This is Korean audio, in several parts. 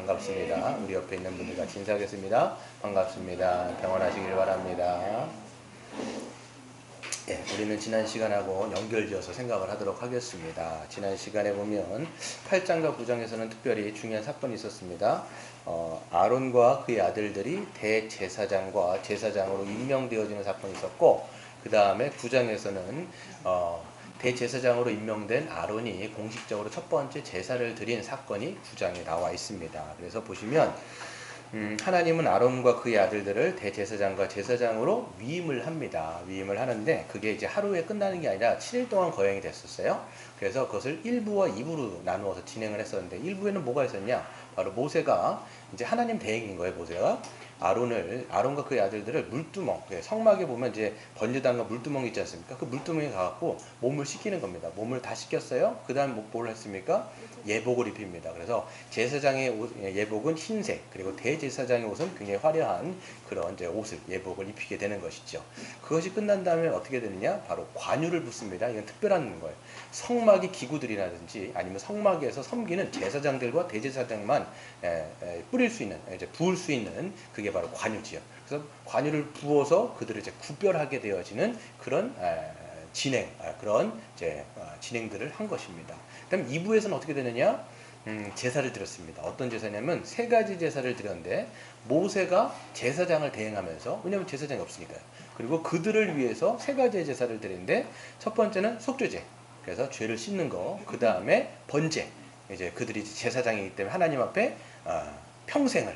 반갑습니다. 우리 옆에 있는 분들 같이 인사하겠습니다. 반갑습니다. 평안하시길 바랍니다. 우리는 지난 시간하고 연결지어서 생각을 하도록 하겠습니다. 지난 시간에 보면 8장과 9장에서는 특별히 중요한 사건이 있었습니다. 아론과 그의 아들들이 대제사장과 제사장으로 임명되어지는 사건이 있었고, 그 다음에 9장에서는 대제사장으로 임명된 아론이 공식적으로 첫 번째 제사를 드린 사건이 9장에 나와 있습니다. 그래서 보시면 하나님은 아론과 그의 아들들을 대제사장과 제사장으로 위임을 합니다. 위임을 하는데 그게 이제 하루에 끝나는 게 아니라 7일 동안 거행이 됐었어요. 그래서 그것을 1부와 2부로 나누어서 진행을 했었는데, 1부에는 뭐가 있었냐? 바로 모세가 이제 하나님 대행인 거예요. 모세가 아론과 그의 아들들을 물두멍, 성막에 보면 이제 번제단과 물두멍이 있지 않습니까? 그 물두멍에 가갖고 몸을 씻기는 겁니다. 몸을 다 씻겼어요. 그 다음 뭘 했습니까? 예복을 입힙니다. 그래서 제사장의 예복은 흰색, 그리고 대제사장의 옷은 굉장히 화려한 그런 이제 옷을, 예복을 입히게 되는 것이죠. 그것이 끝난 다음에 어떻게 되느냐? 바로 관유를 붓습니다. 이건 특별한 거예요. 성막의 기구들이라든지 아니면 성막에서 섬기는 제사장들과 대제사장만 뿌릴 수 있는, 이제 부을 수 있는, 그게 바로 관유지요. 그래서 관유를 부어서 그들을 이제 구별하게 되어지는 그런 그런 이제 진행들을 한 것입니다. 그다음 2부에서는 어떻게 되느냐? 제사를 드렸습니다. 어떤 제사냐면 세 가지 제사를 드렸는데, 모세가 제사장을 대행하면서, 왜냐하면 제사장이 없으니까요. 그리고 그들을 위해서 세 가지의 제사를 드리는데, 첫 번째는 속죄제, 그래서 죄를 씻는 거. 그 다음에 번제, 이제 그들이 제사장이기 때문에 하나님 앞에 평생을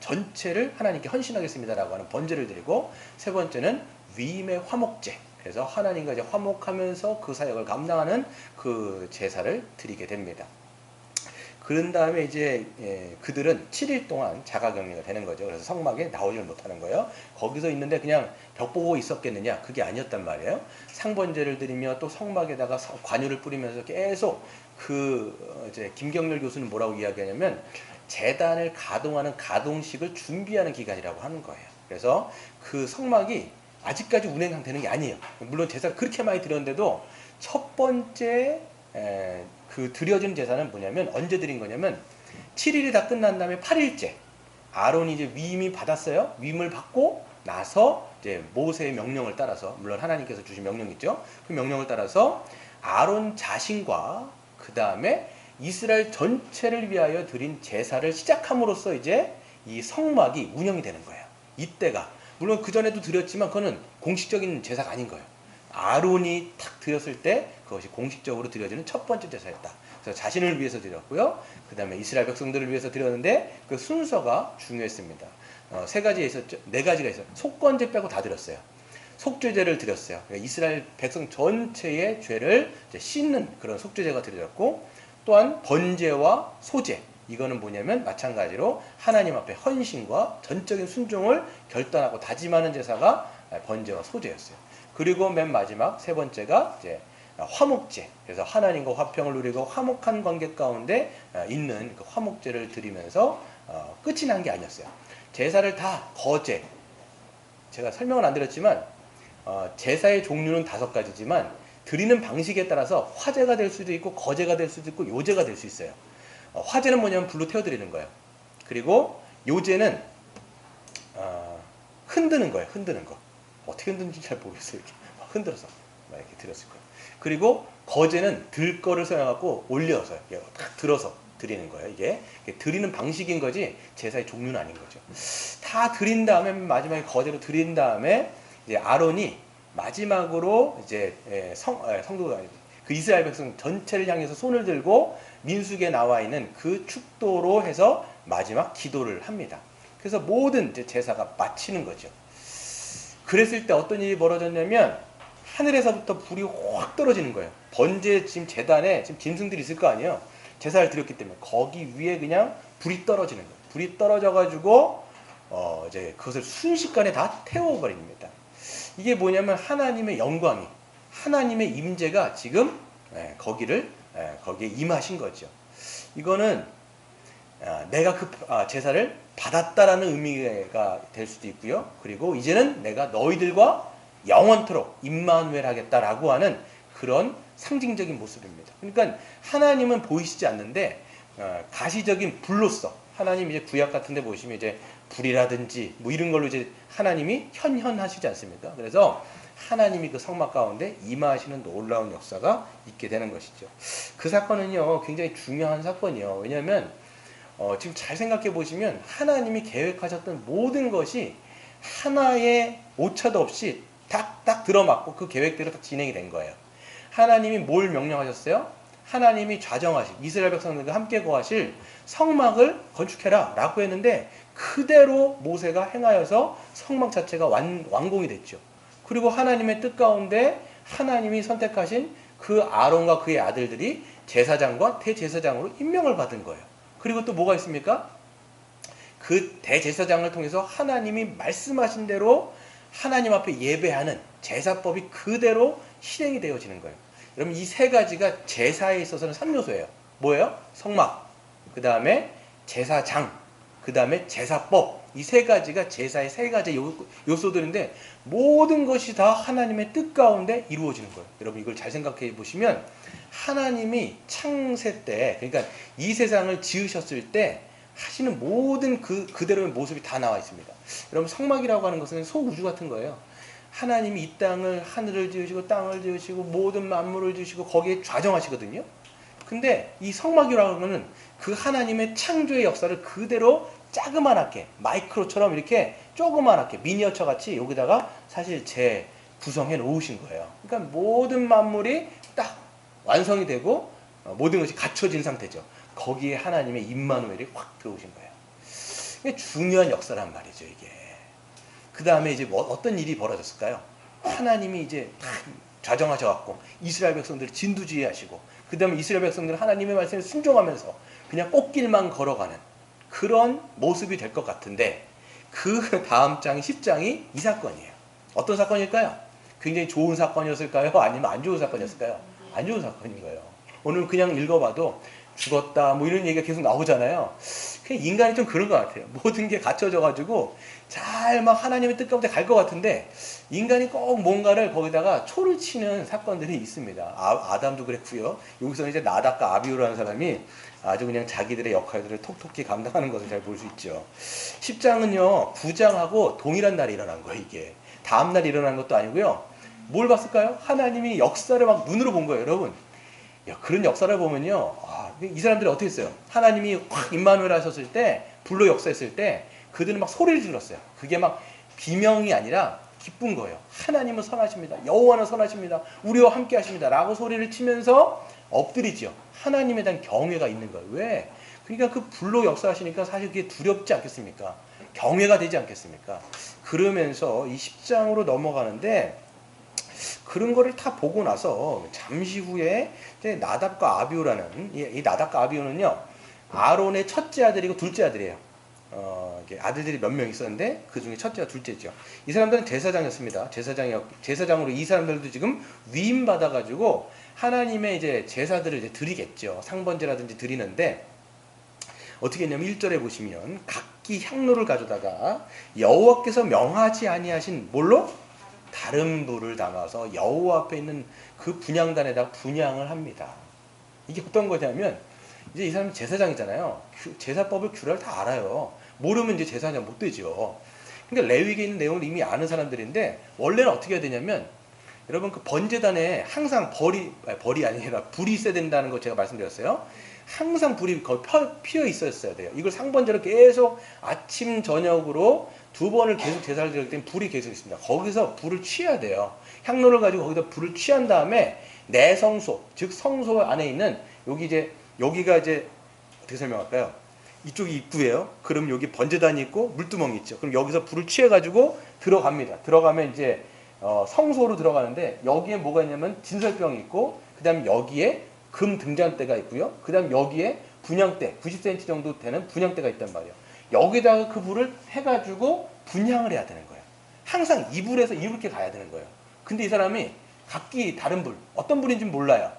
전체를 하나님께 헌신하겠습니다라고 하는 번제를 드리고, 세 번째는 위임의 화목제, 그래서 하나님과 이제 화목하면서 그 사역을 감당하는 그 제사를 드리게 됩니다. 그런 다음에 이제 그들은 7일 동안 자가격리가 되는 거죠. 그래서 성막에 나오지를 못하는 거예요. 거기서 있는데 그냥 벽 보고 있었겠느냐? 그게 아니었단 말이에요. 상번제를 드리며 또 성막에다가 관유를 뿌리면서 계속 이제 김경렬 교수는 뭐라고 이야기하냐면, 제단을 가동하는 가동식을 준비하는 기간이라고 하는 거예요. 그래서 그 성막이 아직까지 운행되는 게 아니에요. 물론 제사를 그렇게 많이 드렸는데도 첫 번째 그 드려진 제사는 뭐냐면, 언제 드린 거냐면 7일이 다 끝난 다음에 8일째 아론이 이제 위임이 받았어요. 위임을 받고 나서 이제 모세의 명령을 따라서, 물론 하나님께서 주신 명령 있죠. 그 명령을 따라서 아론 자신과 그 다음에 이스라엘 전체를 위하여 드린 제사를 시작함으로써 이제 이 성막이 운영이 되는 거예요. 이때가, 물론 그전에도 드렸지만 그거는 공식적인 제사가 아닌 거예요. 아론이 탁 드렸을 때 그것이 공식적으로 드려지는 첫 번째 제사였다. 그래서 자신을 위해서 드렸고요. 그 다음에 이스라엘 백성들을 위해서 드렸는데 그 순서가 중요했습니다. 세 가지에 있었죠. 네 가지가 있어요. 속건제 빼고 다 드렸어요. 속죄제를 드렸어요. 그러니까 이스라엘 백성 전체의 죄를 이제 씻는 그런 속죄제가 드려졌고, 또한 번제와 소제, 이거는 뭐냐면 마찬가지로 하나님 앞에 헌신과 전적인 순종을 결단하고 다짐하는 제사가 번제와 소제였어요. 그리고 맨 마지막 세 번째가 이제 화목제, 그래서 하나님과 화평을 누리고 화목한 관계 가운데 있는 그 화목제를 드리면서 끝이 난 게 아니었어요. 제사를 다 거제, 제가 설명은 안 드렸지만 제사의 종류는 5가지지만 드리는 방식에 따라서 화제가 될 수도 있고 거제가 될 수도 있고 요제가 될 수 있어요. 화제는 뭐냐면 불로 태워드리는 거예요. 그리고 요제는 흔드는 거예요. 흔드는 거. 어떻게 흔드는지 잘 모르겠어요. 이렇게 흔들어서 이렇게 드렸을 거예요. 그리고 거제는 들 거를 사용하고 올려서 딱 들어서 드리는 거예요. 이게 드리는 방식인 거지 제사의 종류는 아닌 거죠. 다 드린 다음에 마지막에 거제로 드린 다음에 이제 아론이 마지막으로 이제 성도가 아니고 그 이스라엘 백성 전체를 향해서 손을 들고 민수기에 나와 있는 그 축도로 해서 마지막 기도를 합니다. 그래서 모든 제사가 마치는 거죠. 그랬을 때 어떤 일이 벌어졌냐면, 하늘에서부터 불이 확 떨어지는 거예요. 번제 지금 제단에 지금 짐승들이 있을 거 아니에요. 제사를 드렸기 때문에 거기 위에 그냥 불이 떨어지는 거예요. 불이 떨어져가지고 이제 그것을 순식간에 다 태워버립니다. 이게 뭐냐면 하나님의 영광이, 하나님의 임재가 지금 거기에 임하신 거죠. 이거는 내가 그 제사를 받았다라는 의미가 될 수도 있고요. 그리고 이제는 내가 너희들과 영원토록 임마누엘 하겠다라고 하는 그런 상징적인 모습입니다. 그러니까 하나님은 보이시지 않는데 가시적인 불로서 하나님 이제 구약 같은데 보시면 이제 불이라든지 뭐 이런 걸로 이제 하나님이 현현하시지 않습니까? 그래서 하나님이 그 성막 가운데 임하시는 놀라운 역사가 있게 되는 것이죠. 그 사건은요 굉장히 중요한 사건이요. 왜냐하면 지금 잘 생각해 보시면 하나님이 계획하셨던 모든 것이 하나의 오차도 없이 딱 들어맞고 그 계획대로 딱 진행이 된 거예요. 하나님이 뭘 명령하셨어요? 하나님이 좌정하실 이스라엘 백성들과 함께 거하실 성막을 건축해라 라고 했는데 그대로 모세가 행하여서 성막 자체가 완공이 됐죠. 그리고 하나님의 뜻 가운데 하나님이 선택하신 그 아론과 그의 아들들이 제사장과 대제사장으로 임명을 받은 거예요. 그리고 또 뭐가 있습니까? 그 대제사장을 통해서 하나님이 말씀하신 대로 하나님 앞에 예배하는 제사법이 그대로 실행이 되어지는 거예요. 여러분 이 세 가지가 제사에 있어서는 3요소예요. 뭐예요? 성막, 그 다음에 제사장, 그 다음에 제사법. 이 세 가지가 제사의 세 가지 요소들인데 모든 것이 다 하나님의 뜻 가운데 이루어지는 거예요. 여러분 이걸 잘 생각해 보시면 하나님이 창세 때 그러니까 이 세상을 지으셨을 때 하시는 모든 그대로의 모습이 다 나와 있습니다. 여러분 성막이라고 하는 것은 소우주 같은 거예요. 하나님이 이 땅을 하늘을 지으시고 땅을 지으시고 모든 만물을 지으시고 거기에 좌정하시거든요. 근데 이 성막이라고 하는 그 하나님의 창조의 역사를 그대로 자그만하게 마이크로처럼 이렇게 조그만하게 미니어처 같이 여기다가 사실 재구성해 놓으신 거예요. 그러니까 모든 만물이 딱 완성이 되고 모든 것이 갖춰진 상태죠. 거기에 하나님의 임마누엘이 확 들어오신 거예요. 이게 중요한 역사란 말이죠, 이게. 그 다음에 이제 뭐 어떤 일이 벌어졌을까요? 하나님이 이제 다 좌정하셔갖고 이스라엘 백성들을 진두지휘하시고 그 다음에 이스라엘 백성들은 하나님의 말씀에 순종하면서 그냥 꽃길만 걸어가는 그런 모습이 될 것 같은데 그 다음 장이 10장이 이 사건이에요. 어떤 사건일까요? 굉장히 좋은 사건이었을까요? 아니면 안 좋은 사건이었을까요? 안 좋은 사건인 거예요. 오늘 그냥 읽어봐도 죽었다 뭐 이런 얘기가 계속 나오잖아요. 그냥 인간이 좀 그런 것 같아요. 모든 게 갖춰져가지고 잘 막 하나님의 뜻 가운데 갈 것 같은데 인간이 꼭 뭔가를 거기다가 초를 치는 사건들이 있습니다. 아담도 그랬고요. 여기서 이제 나답과 아비후라는 사람이 아주 그냥 자기들의 역할들을 톡톡히 감당하는 것을 잘 볼 수 있죠. 10장은요 9장하고 동일한 날에 일어난 거예요. 이게 다음날 일어난 것도 아니고요. 뭘 봤을까요? 하나님이 역사를 막 눈으로 본 거예요. 여러분 그런 역사를 보면요 이 사람들이 어떻게 했어요? 하나님이 확 임마누엘 하셨을 때 불로 역사했을 때 그들은 막 소리를 질렀어요. 그게 막 비명이 아니라 기쁜 거예요. 하나님은 선하십니다. 여호와는 선하십니다. 우리와 함께 하십니다. 라고 소리를 치면서 엎드리죠. 하나님에 대한 경외가 있는 거예요. 왜? 그러니까 그 불로 역사하시니까 사실 그게 두렵지 않겠습니까? 경외가 되지 않겠습니까? 그러면서 이 10장으로 넘어가는데 그런 거를 다 보고 나서 잠시 후에 나답과 아비후라는 이 나답과 아비후는요 아론의 첫째 아들이고 둘째 아들이에요. 아들들이 몇 명 있었는데 그 중에 첫째와 둘째죠. 이 사람들은 제사장이었습니다. 제사장으로 이 사람들도 지금 위임 받아가지고 하나님의 이제 제사들을 이제 드리겠죠. 상번제라든지 드리는데 어떻게 했냐면 1절에 보시면 각기 향로를 가져다가 여호와께서 명하지 아니하신 뭘로? 다른 불을 담아서 여호와 앞에 있는 그 분향단에다 분향을 합니다. 이게 어떤 거냐면 이제 이 사람은 제사장이잖아요. 제사법을 규례를 다 알아요. 모르면 이제 제사장 못 되죠. 그러니까 레위기에 있는 내용을 이미 아는 사람들인데 원래는 어떻게 해야 되냐면 여러분 그 번제단에 항상 벌이 아니라 불이 있어야 된다는 거 제가 말씀드렸어요. 항상 불이 거의 피어 있었어야 돼요. 이걸 상번제로 계속 아침 저녁으로 두 번을 계속 제사를 드릴 때는 불이 계속 있습니다. 거기서 불을 취해야 돼요. 향로를 가지고 거기다 불을 취한 다음에 내성소, 즉 성소 안에 있는 여기가 이제 어떻게 설명할까요? 이쪽이 입구예요. 그럼 여기 번제단이 있고 물두멍이 있죠. 그럼 여기서 불을 취해가지고 들어갑니다. 들어가면 이제 성소로 들어가는데 여기에 뭐가 있냐면 진설병이 있고 그 다음에 여기에 금 등잔대가 있고요. 그 다음에 여기에 분향대 90cm 정도 되는 분향대가 있단 말이에요. 여기다가 그 불을 해가지고 분향을 해야 되는 거예요. 항상 이 불에서 이렇게 가야 되는 거예요. 근데 이 사람이 각기 다른 불 어떤 불인지 몰라요.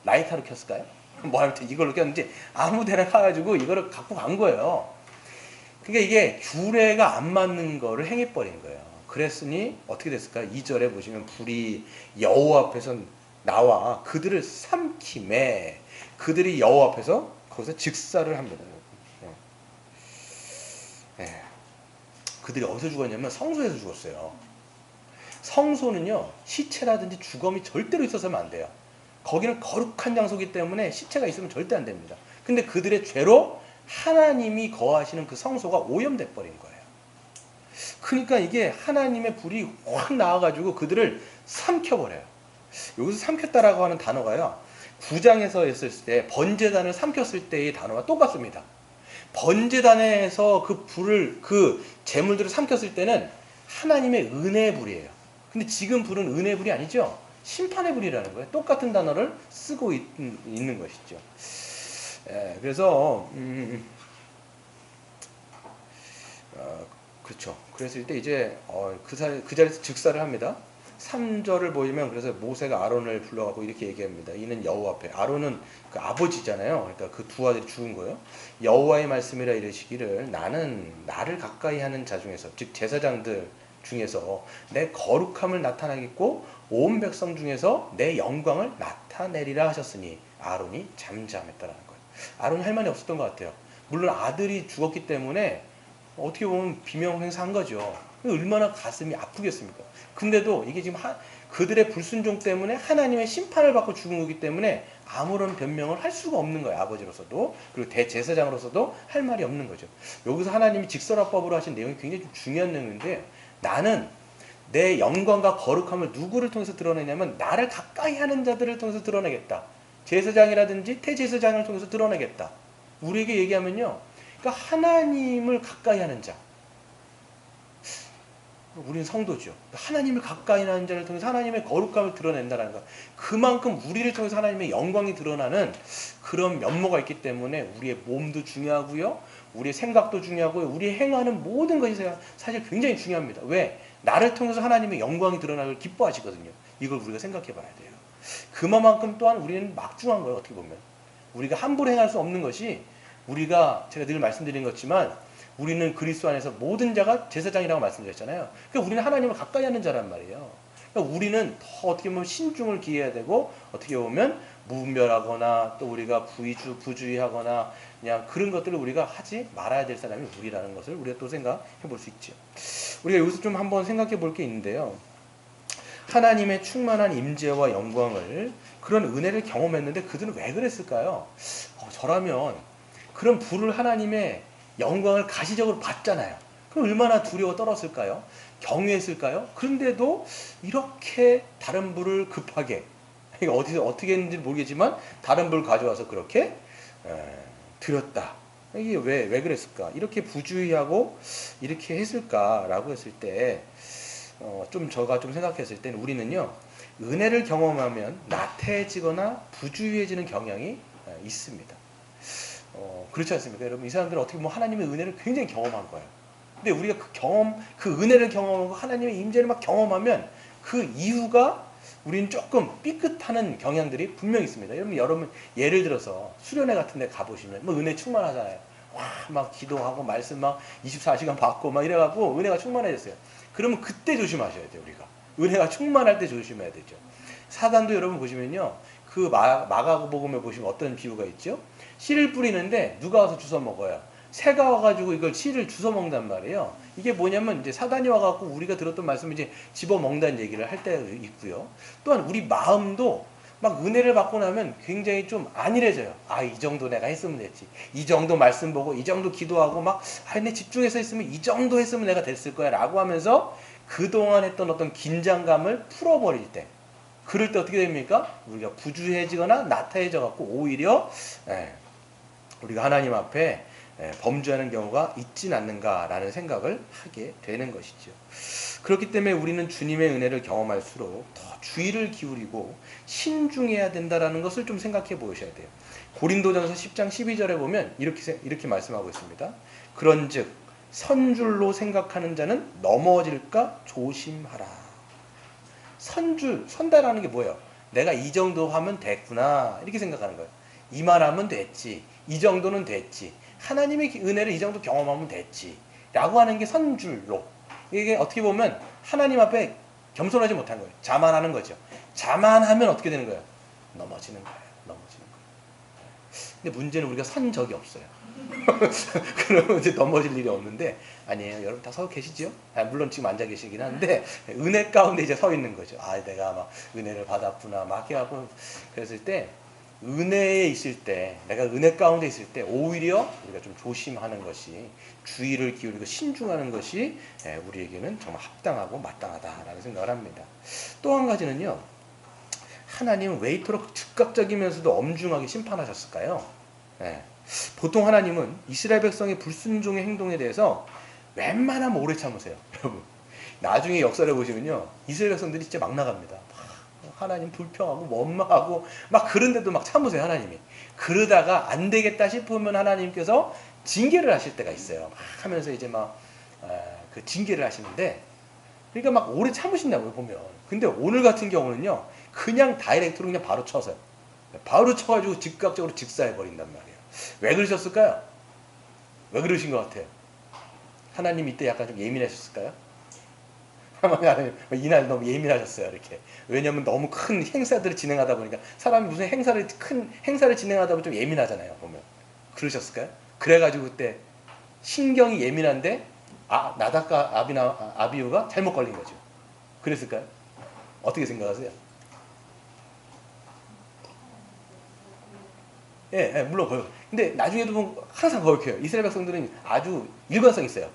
라이터를 켰을까요? 뭐 하여튼 이걸로 꼈는지 아무 데나 가가지고 이거를 갖고 간 거예요. 그러니까 이게 규례가 안 맞는 거를 행해버린 거예요. 그랬으니 어떻게 됐을까요? 2절에 보시면 불이 여호와 앞에서 나와 그들을 삼키매 그들이 여호와 앞에서 거기서 즉사를 합니다. 그들이 어디서 죽었냐면 성소에서 죽었어요. 성소는요, 시체라든지 주검이 절대로 있어서는 안 돼요. 거기는 거룩한 장소이기 때문에 시체가 있으면 절대 안 됩니다. 근데 그들의 죄로 하나님이 거하시는 그 성소가 오염돼 버린 거예요. 그러니까 이게 하나님의 불이 확 나와가지고 그들을 삼켜버려요. 여기서 삼켰다라고 하는 단어가요, 9장에서 했을 때 번제단을 삼켰을 때의 단어와 똑같습니다. 번제단에서 그 불을, 그 재물들을 삼켰을 때는 하나님의 은혜의 불이에요. 근데 지금 불은 은혜의 불이 아니죠. 심판의 불이라는 거예요. 똑같은 단어를 쓰고 있는 것이죠. 그래서 그렇죠. 그랬을 때 이제 그 자리에서 즉사를 합니다. 3절을 보시면 그래서 모세가 아론을 불러가고 이렇게 얘기합니다. 이는 여호와 앞에, 아론은 그 아버지잖아요. 그러니까 그 두 아들이 죽은 거예요. 여호와의 말씀이라 이르시기를 나는 나를 가까이 하는 자 중에서, 즉 제사장들 중에서 내 거룩함을 나타나겠고 온 백성 중에서 내 영광을 나타내리라 하셨으니 아론이 잠잠했다라는 거예요. 아론이 할 말이 없었던 것 같아요. 물론 아들이 죽었기 때문에 어떻게 보면 비명행사한 거죠. 얼마나 가슴이 아프겠습니까? 근데도 이게 지금 그들의 불순종 때문에 하나님의 심판을 받고 죽은 거기 때문에 아무런 변명을 할 수가 없는 거예요. 아버지로서도, 그리고 대제사장으로서도 할 말이 없는 거죠. 여기서 하나님이 직설화법으로 하신 내용이 굉장히 좀 중요한 내용인데, 나는 내 영광과 거룩함을 누구를 통해서 드러내냐면 나를 가까이 하는 자들을 통해서 드러내겠다. 제사장이라든지 대제사장을 통해서 드러내겠다. 우리에게 얘기하면요, 그러니까 하나님을 가까이 하는 자, 우리는 성도죠. 하나님을 가까이 하는 자를 통해서 하나님의 거룩함을 드러낸다는 것. 그만큼 우리를 통해서 하나님의 영광이 드러나는 그런 면모가 있기 때문에 우리의 몸도 중요하고요, 우리의 생각도 중요하고요, 우리의 행하는 모든 것이 사실 굉장히 중요합니다. 왜? 나를 통해서 하나님의 영광이 드러나길 기뻐하시거든요. 이걸 우리가 생각해 봐야 돼요. 그만큼 또한 우리는 막중한 거예요. 어떻게 보면 우리가 함부로 행할 수 없는 것이, 우리가 제가 늘 말씀드린 것지만 우리는 그리스도 안에서 모든 자가 제사장이라고 말씀드렸잖아요. 그러니까 우리는 하나님을 가까이 하는 자란 말이에요. 그러니까 우리는 더 어떻게 보면 신중을 기해야 되고, 어떻게 보면 무분별하거나 또 우리가 부주의하거나 그냥 그런 것들을 우리가 하지 말아야 될 사람이 우리라는 것을 우리가 또 생각해 볼 수 있죠. 우리가 여기서 좀 한번 생각해 볼 게 있는데요. 하나님의 충만한 임재와 영광을, 그런 은혜를 경험했는데 그들은 왜 그랬을까요? 저라면 그런 불을, 하나님의 영광을 가시적으로 봤잖아요. 그럼 얼마나 두려워 떨었을까요? 경외했을까요? 그런데도 이렇게 다른 불을 급하게, 어디서 어떻게 했는지 모르겠지만 다른 불을 가져와서 그렇게 드렸다. 이게 왜 그랬을까? 이렇게 부주의하고 이렇게 했을까라고 했을 때, 좀 제가 좀 생각했을 때는 우리는요, 은혜를 경험하면 나태해지거나 부주의해지는 경향이 있습니다. 그렇지 않습니까? 여러분, 이 사람들은 어떻게 보면 하나님의 은혜를 굉장히 경험한 거예요. 근데 우리가 그 은혜를 경험하고 하나님의 임재를 막 경험하면 그 이유가 우리는 조금 삐끗하는 경향들이 분명히 있습니다. 여러분 예를 들어서 수련회 같은 데 가보시면 뭐 은혜 충만하잖아요. 와, 막 기도하고 말씀 막 24시간 받고 막 이래갖고 은혜가 충만해졌어요. 그러면 그때 조심하셔야 돼요. 우리가 은혜가 충만할 때 조심해야 되죠. 사단도 여러분 보시면요, 그 마가복음에 보시면 어떤 비유가 있죠? 씨를 뿌리는데 누가 와서 주워 먹어요? 새가 와가지고 이걸 씨를 주워 먹는단 말이에요. 이게 뭐냐면 이제 사단이 와갖고 우리가 들었던 말씀을 이제 집어 먹는다는 얘기를 할 때 있고요. 또한 우리 마음도 막 은혜를 받고 나면 굉장히 좀 안일해져요. 이 정도 내가 했으면 됐지. 이 정도 말씀 보고 이 정도 기도하고 막 내 집중해서 했으면 이 정도 했으면 내가 됐을 거야 라고 하면서 그동안 했던 어떤 긴장감을 풀어버릴 때, 그럴 때 어떻게 됩니까? 우리가 부주해지거나 나태해져 갖고 오히려 우리가 하나님 앞에 범죄하는 경우가 있진 않는가라는 생각을 하게 되는 것이죠. 그렇기 때문에 우리는 주님의 은혜를 경험할수록 더 주의를 기울이고 신중해야 된다는 것을 좀 생각해 보셔야 돼요. 고린도전서 10장 12절에 보면 이렇게 말씀하고 있습니다. 그런즉 선줄로 생각하는 자는 넘어질까 조심하라. 선다라는 게 뭐예요? 내가 이 정도 하면 됐구나, 이렇게 생각하는 거예요. 이만하면 됐지, 이 정도는 됐지, 하나님의 은혜를 이 정도 경험하면 됐지 라고 하는 게 선줄로, 이게 어떻게 보면 하나님 앞에 겸손하지 못한 거예요. 자만하는 거죠. 자만하면 어떻게 되는 거예요? 넘어지는 거예요. 근데 문제는 우리가 선 적이 없어요. 그러면 이제 넘어질 일이 없는데, 아니에요. 여러분 다 서 계시죠? 물론 지금 앉아 계시긴 한데 은혜 가운데 이제 서 있는 거죠. 내가 막 은혜를 받았구나 막 하고 그랬을 때, 은혜에 있을 때, 내가 은혜 가운데 있을 때 오히려 우리가 좀 조심하는 것이, 주의를 기울이고 신중하는 것이 우리에게는 정말 합당하고 마땅하다라는 생각을 합니다. 또 한 가지는요, 하나님은 왜 이토록 즉각적이면서도 엄중하게 심판하셨을까요? 보통 하나님은 이스라엘 백성의 불순종의 행동에 대해서 웬만하면 오래 참으세요. 여러분, 나중에 역사를 보시면요, 이스라엘 백성들이 진짜 막 나갑니다. 하나님 불평하고 원망하고 막 그런데도 막 참으세요, 하나님이. 그러다가 안 되겠다 싶으면 하나님께서 징계를 하실 때가 있어요. 막 하면서 이제 막 그 징계를 하시는데, 그러니까 막 오래 참으신다고요, 보면. 근데 오늘 같은 경우는요, 그냥 다이렉트로 그냥 바로 쳐서요. 바로 쳐가지고 즉각적으로 직사해버린단 말이에요. 왜 그러셨을까요? 왜 그러신 것 같아요? 하나님 이때 약간 좀 예민하셨을까요? 하나님 이날 너무 예민하셨어요, 이렇게. 왜냐면 너무 큰 행사들을 진행하다 보니까, 사람이 무슨 큰 행사를 진행하다 보면 좀 예민하잖아요, 보면. 그러셨을까요? 그래가지고 그때 신경이 예민한데 나답과 아비후가 잘못 걸린 거죠. 그랬을까요? 어떻게 생각하세요? 예, 물론 거역. 근데 나중에도 보면 항상 거역해요. 이스라엘 백성들은 아주 일관성 있어요.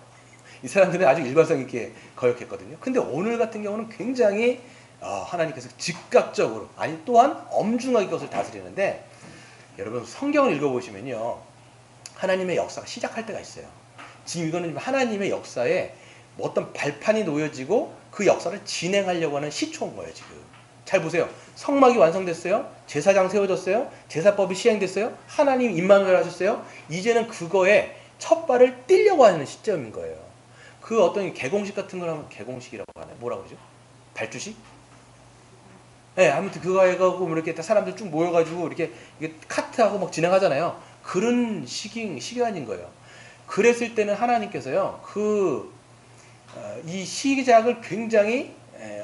이 사람들은 아주 일관성 있게 거역했거든요. 근데 오늘 같은 경우는 굉장히 하나님께서 즉각적으로, 아니 또한 엄중하게 그것을 다스리는데, 여러분 성경을 읽어보시면요, 하나님의 역사가 시작할 때가 있어요. 지금 이거는 하나님의 역사에 어떤 발판이 놓여지고 그 역사를 진행하려고 하는 시초인 거예요, 지금. 잘 보세요. 성막이 완성됐어요. 제사장 세워졌어요. 제사법이 시행됐어요. 하나님 임마누엘 하셨어요. 이제는 그거에 첫 발을 띄려고 하는 시점인 거예요. 그 어떤 개공식 같은 걸 하면, 개공식이라고 하나요? 뭐라고 그러죠? 발주식? 아무튼 그거 해가지고 이렇게 사람들 쭉 모여가지고 이렇게 카트하고 막 진행하잖아요. 그런 시간인 거예요. 그랬을 때는 하나님께서요, 이 시작을 굉장히,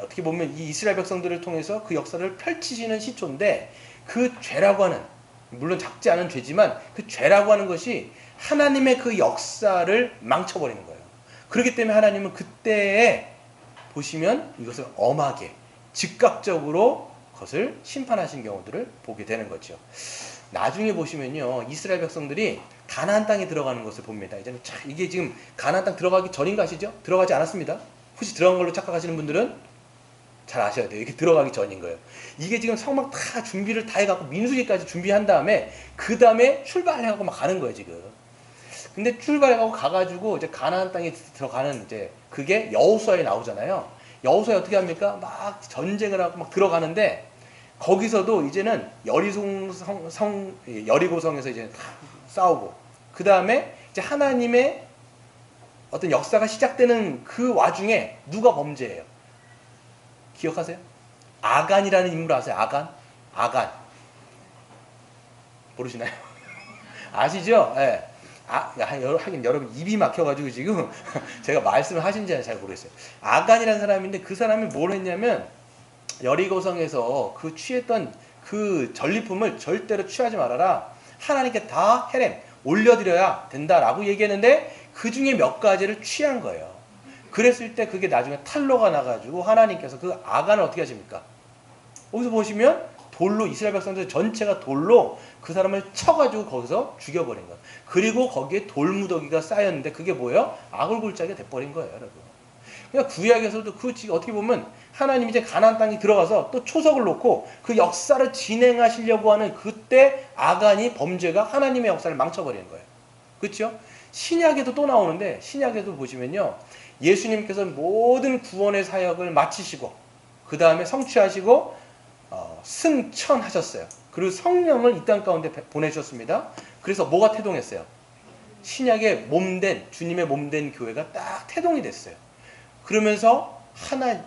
어떻게 보면 이 이스라엘 백성들을 통해서 그 역사를 펼치시는 시초인데, 그 죄라고 하는, 물론 작지 않은 죄지만 그 죄라고 하는 것이 하나님의 그 역사를 망쳐버리는 거예요. 그렇기 때문에 하나님은 그때에 보시면 이것을 엄하게 즉각적으로 그것을 심판하신 경우들을 보게 되는 거죠. 나중에 보시면요, 이스라엘 백성들이 가나안 땅에 들어가는 것을 봅니다. 이게 지금 가나안 땅 들어가기 전인 거 아시죠? 들어가지 않았습니다. 혹시 들어간 걸로 착각하시는 분들은 잘 아셔야 돼요. 이게 들어가기 전인 거예요. 이게 지금 성막 다 준비를 다 해갖고 민수기까지 준비한 다음에 그 다음에 출발해갖고 막 가는 거예요, 지금. 근데 출발해갖고 가가지고 이제 가나안 땅에 들어가는, 이제 그게 여호수아에 나오잖아요. 여호수아에 어떻게 합니까? 막 전쟁을 하고 막 들어가는데, 거기서도 이제는 여리고성에서 이제 싸우고, 그 다음에 이제 하나님의 어떤 역사가 시작되는 그 와중에 누가 범죄해요? 기억하세요? 아간이라는 인물 아세요? 아간. 모르시나요? 아시죠? 예. 하긴 여러분 입이 막혀가지고 지금 제가 말씀을 하신지 잘 모르겠어요. 아간이라는 사람인데, 그 사람이 뭘 했냐면, 여리고성에서 그 취했던 그 전리품을 절대로 취하지 말아라. 하나님께 다 헤렘 올려드려야 된다라고 얘기했는데, 그 중에 몇 가지를 취한 거예요. 그랬을 때 그게 나중에 탄로가 나가지고 하나님께서 그 아간을 어떻게 하십니까? 거기서 보시면 돌로, 이스라엘 백성들 전체가 돌로 그 사람을 쳐가지고 거기서 죽여버린 거예요. 그리고 거기에 돌무더기가 쌓였는데, 그게 뭐예요? 아굴골짜기가 돼버린 거예요, 여러분. 그러니까 구약에서도 어떻게 보면 하나님이 이제 가나안 땅에 들어가서 또 초석을 놓고 그 역사를 진행하시려고 하는 그때 아간이 범죄가 하나님의 역사를 망쳐버리는 거예요. 그렇죠? 신약에도 또 나오는데, 신약에도 보시면요, 예수님께서 모든 구원의 사역을 마치시고 그 다음에 성취하시고 승천하셨어요. 그리고 성령을 이 땅 가운데 보내주셨습니다. 그래서 뭐가 태동했어요? 신약의 몸된, 주님의 몸된 교회가 딱 태동이 됐어요. 그러면서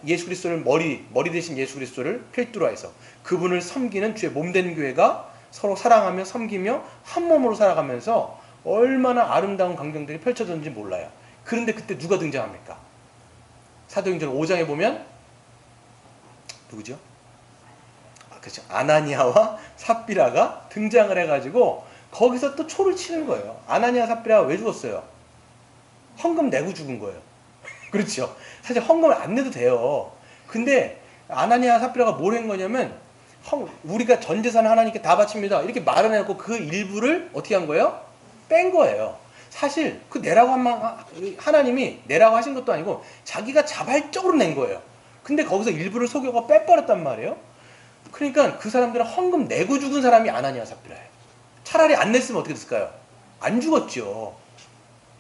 예수 그리스도를 머리 대신 예수 그리스도를 필두로 해서 그분을 섬기는 주의 몸된 교회가 서로 사랑하며 섬기며 한 몸으로 살아가면서 얼마나 아름다운 광경들이 펼쳐졌는지 몰라요. 그런데 그때 누가 등장합니까? 사도행전 5장에 보면 누구죠? 그렇죠. 아나니아와 삽비라가 등장을 해가지고 거기서 또 초를 치는 거예요. 아나니아 삽비라가 왜 죽었어요? 헌금 내고 죽은 거예요. 그렇죠. 사실 헌금을 안 내도 돼요. 근데 아나니아 삽비라가 뭘 한 거냐면 우리가 전 재산을 하나님께 다 바칩니다. 이렇게 말을 해놓고 그 일부를 어떻게 한 거예요? 뺀 거예요. 사실 그 내라고 하나님이 내라고 하신 것도 아니고 자기가 자발적으로 낸 거예요. 근데 거기서 일부를 속여가 빼버렸단 말이에요. 그러니까 그 사람들은 헌금 내고 죽은 사람이 아나니아 삽비라예요. 차라리 안 냈으면 어떻게 됐을까요? 안 죽었죠.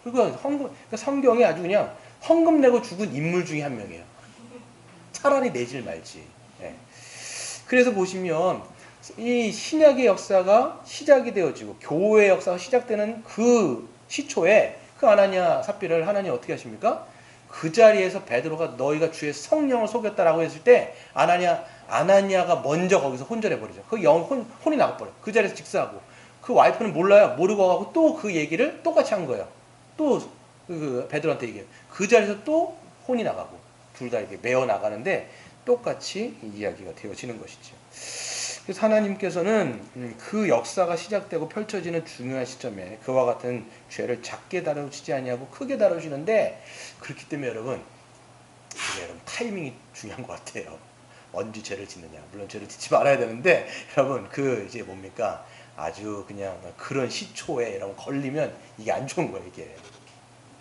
그러니까 성경에 아주 그냥 헌금 내고 죽은 인물 중에 한 명이에요. 차라리 내질 말지. 네. 그래서 보시면 이 신약의 역사가 시작이 되어지고 교회의 역사가 시작되는 그 시초에 그 아나니아 삽비라를 하나님 어떻게 하십니까? 그 자리에서 베드로가 너희가 주의 성령을 속였다라고 했을 때 아나니아가 먼저 거기서 혼절해 버리죠. 그 혼이 나가버려. 그 자리에서 직사하고 그 와이프는 몰라요. 모르고 가고 또 그 얘기를 똑같이 한 거예요. 또 그 베드로한테 얘기해요. 그 자리에서 또 혼이 나가고 둘 다 이렇게 메어 나가는데 똑같이 이야기가 되어지는 것이죠. 그래서 하나님께서는 그 역사가 시작되고 펼쳐지는 중요한 시점에 그와 같은 죄를 작게 다루시지 아니하고 크게 다루시는데, 그렇기 때문에 여러분 타이밍이 중요한 것 같아요. 언제 죄를 짓느냐. 물론 죄를 짓지 말아야 되는데 여러분 이제 뭡니까? 아주 그냥 그런 시초에 여러분 걸리면 이게 안 좋은 거예요. 이게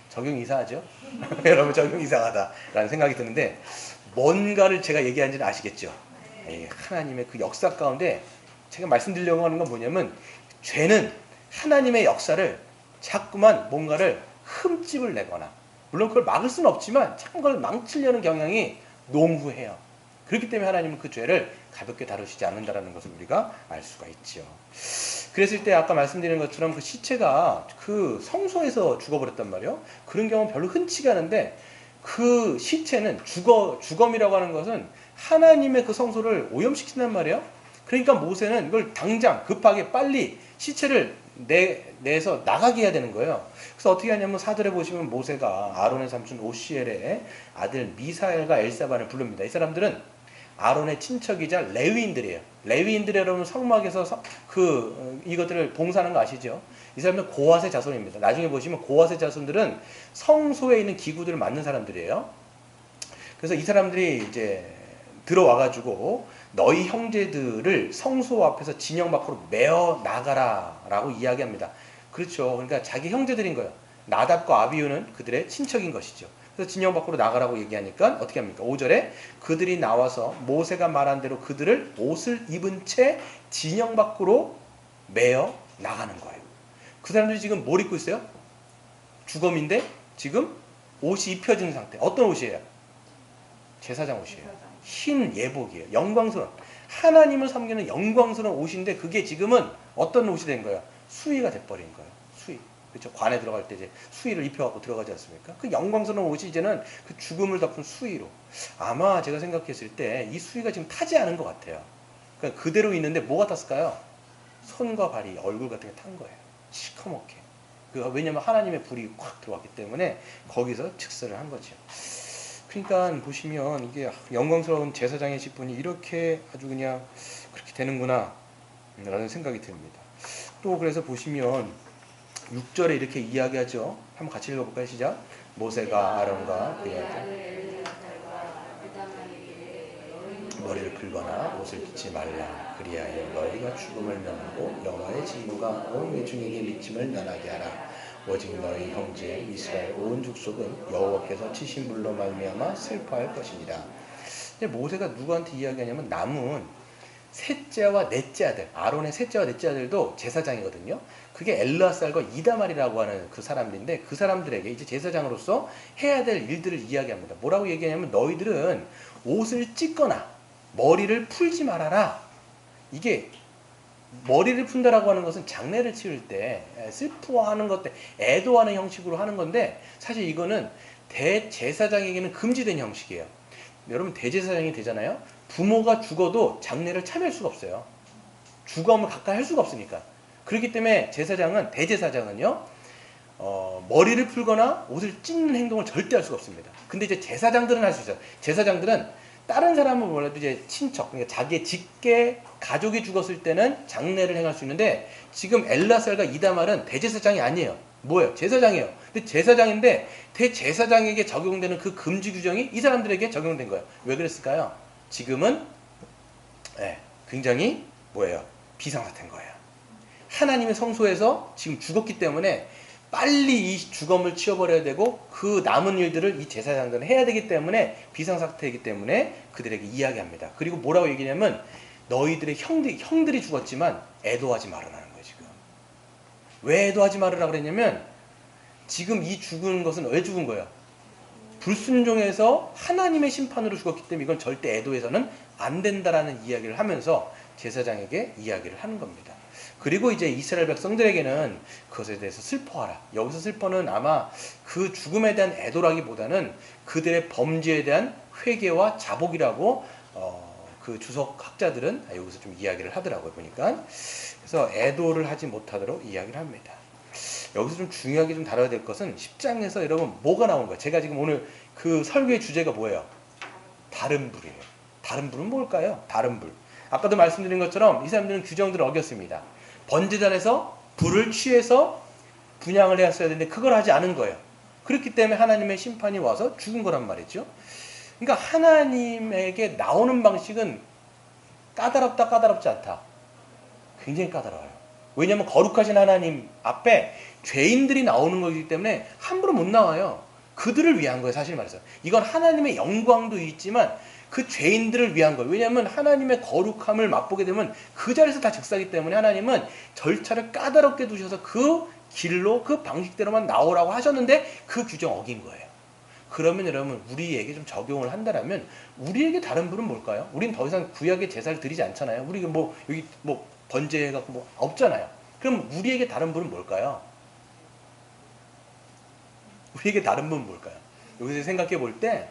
적용 이상하죠? 여러분 적용 이상하다라는 생각이 드는데, 뭔가를 제가 얘기하는지는 아시겠죠? 하나님의 그 역사 가운데 제가 말씀드리려고 하는 건 뭐냐면, 죄는 하나님의 역사를 자꾸만 뭔가를 흠집을 내거나, 물론 그걸 막을 수는 없지만 참 그걸 망치려는 경향이 농후해요. 그렇기 때문에 하나님은 그 죄를 가볍게 다루시지 않는다는 것을 우리가 알 수가 있죠. 그랬을 때 아까 말씀드린 것처럼 그 시체가 그 성소에서 죽어버렸단 말이에요. 그런 경우는 별로 흔치가 않은데, 그 시체는 주검이라고 하는 것은 하나님의 그 성소를 오염시킨단 말이에요. 그러니까 모세는 이걸 당장 급하게 빨리 시체를 내서 나가게 해야 되는 거예요. 그래서 어떻게 하냐면 사절에 보시면 모세가 아론의 삼촌 오시엘의 아들 미사엘과 엘사반을 부릅니다. 이 사람들은 아론의 친척이자 레위인들이에요. 레위인들이 여러분 성막에서 이것들을 봉사하는 거 아시죠? 이 사람들은 고핫의 자손입니다. 나중에 보시면 고핫의 자손들은 성소에 있는 기구들을 만든 사람들이에요. 그래서 이 사람들이 이제 들어와가지고 너희 형제들을 성소 앞에서 진영 밖으로 메어 나가라라고 이야기합니다. 그렇죠. 그러니까 자기 형제들인 거예요. 나답과 아비후는 그들의 친척인 것이죠. 그래서 진영 밖으로 나가라고 얘기하니까 어떻게 합니까? 5절에 그들이 나와서 모세가 말한 대로 그들을 옷을 입은 채 진영 밖으로 메어 나가는 거예요. 그 사람들이 지금 뭘 입고 있어요? 주검인데 지금 옷이 입혀진 상태. 어떤 옷이에요? 제사장 옷이에요. 흰 예복이에요. 영광스러운, 하나님을 섬기는 영광스러운 옷인데, 그게 지금은 어떤 옷이 된 거예요? 수의가 돼버린 거예요. 수의. 그렇죠. 관에 들어갈 때 이제 수의를 입혀갖고 들어가지 않습니까? 그 영광스러운 옷이 이제는 그 죽음을 덮은 수의로. 아마 제가 생각했을 때 이 수의가 지금 타지 않은 것 같아요. 그러니까 그대로 있는데 뭐가 탔을까요? 손과 발이, 얼굴 같은 게 탄 거예요. 시커멓게. 왜냐면 하나님의 불이 확 들어왔기 때문에 거기서 즉사를 한 거죠. 그러니까 보시면 이게 영광스러운 제사장의 직분이 이렇게 아주 그냥 그렇게 되는구나 라는 생각이 듭니다. 또 그래서 보시면 6절에 이렇게 이야기하죠. 한번 같이 읽어볼까요? 시작. 모세가 아론과 그의 아들 머리를 긁거나 옷을 찢지 말라. 그리하여 너희가 죽음을 면하고 여호와의 진노가 온 회중에게 미침을 면하게 하라. 오직 너희 형제 이스라엘 온 족속은 여호와께서 치신 불로 말미암아 슬퍼할 것입니다. 모세가 누구한테 이야기하냐면 남은 셋째와 넷째 아들, 아론의 셋째와 넷째 아들도 제사장이거든요. 그게 엘르아살과 이다말이라고 하는 그 사람들인데, 그 사람들에게 이제 제사장으로서 해야 될 일들을 이야기합니다. 뭐라고 얘기하냐면 너희들은 옷을 찢거나 머리를 풀지 말아라. 이게 머리를 푼다라고 하는 것은 장례를 치를 때 슬퍼하는 것 때 애도하는 형식으로 하는 건데, 사실 이거는 대제사장에게는 금지된 형식이에요. 여러분 대제사장이 되잖아요. 부모가 죽어도 장례를 참여할 수가 없어요. 주검을 가까이 할 수가 없으니까. 그렇기 때문에 대제사장은요 머리를 풀거나 옷을 찢는 행동을 절대 할 수가 없습니다. 근데 이제 제사장들은 할 수 있어요. 제사장들은 다른 사람은 몰라도 이제 친척, 그러니까 자기의 직계 가족이 죽었을 때는 장례를 행할 수 있는데 지금 엘라살과 이다말은 대제사장이 아니에요. 뭐예요? 제사장이에요. 근데 제사장인데 대제사장에게 적용되는 그 금지 규정이 이 사람들에게 적용된 거예요. 왜 그랬을까요? 지금은 굉장히 뭐예요? 비상사태인 거예요. 하나님의 성소에서 지금 죽었기 때문에 빨리 이 죽음을 치워버려야 되고 그 남은 일들을 이 제사장들은 해야 되기 때문에 비상사태이기 때문에 그들에게 이야기합니다. 그리고 뭐라고 얘기냐면 너희들의 형들이 죽었지만 애도하지 말으라는 거예요. 지금 왜 애도하지 말으라 그랬냐면 지금 이 죽은 것은 왜 죽은 거예요? 불순종해서 하나님의 심판으로 죽었기 때문에 이건 절대 애도해서는 안 된다라는 이야기를 하면서 제사장에게 이야기를 하는 겁니다. 그리고 이제 이스라엘 백성들에게는 그것에 대해서 슬퍼하라. 여기서 슬퍼는 아마 그 죽음에 대한 애도라기보다는 그들의 범죄에 대한 회개와 자복이라고 그 주석 학자들은 여기서 좀 이야기를 하더라고요. 보니까. 그래서 애도를 하지 못하도록 이야기를 합니다. 여기서 좀 중요하게 좀 다뤄야 될 것은 10장에서 여러분 뭐가 나온 거예요? 제가 지금 오늘 그 설교의 주제가 뭐예요? 다른 불이에요. 다른 불은 뭘까요? 다른 불. 아까도 말씀드린 것처럼 이 사람들은 규정들을 어겼습니다. 번제단에서 불을 취해서 분향을 했어야 되는데 그걸 하지 않은 거예요. 그렇기 때문에 하나님의 심판이 와서 죽은 거란 말이죠. 그러니까 하나님에게 나오는 방식은 까다롭다 까다롭지 않다. 굉장히 까다로워요. 왜냐하면 거룩하신 하나님 앞에 죄인들이 나오는 거기 때문에 함부로 못 나와요. 그들을 위한 거예요. 사실 말해서. 이건 하나님의 영광도 있지만 그 죄인들을 위한 거예요. 왜냐하면 하나님의 거룩함을 맛보게 되면 그 자리에서 다 즉사기 때문에 하나님은 절차를 까다롭게 두셔서 그 길로 그 방식대로만 나오라고 하셨는데 그 규정 어긴 거예요. 그러면 여러분 우리에게 좀 적용을 한다면 우리에게 다른 불은 뭘까요? 우린 더 이상 구약의 제사를 드리지 않잖아요. 우리 뭐 여기 뭐 번제해갖고 뭐 없잖아요. 그럼 우리에게 다른 불은 뭘까요? 우리에게 다른 불은 뭘까요? 여기서 생각해 볼 때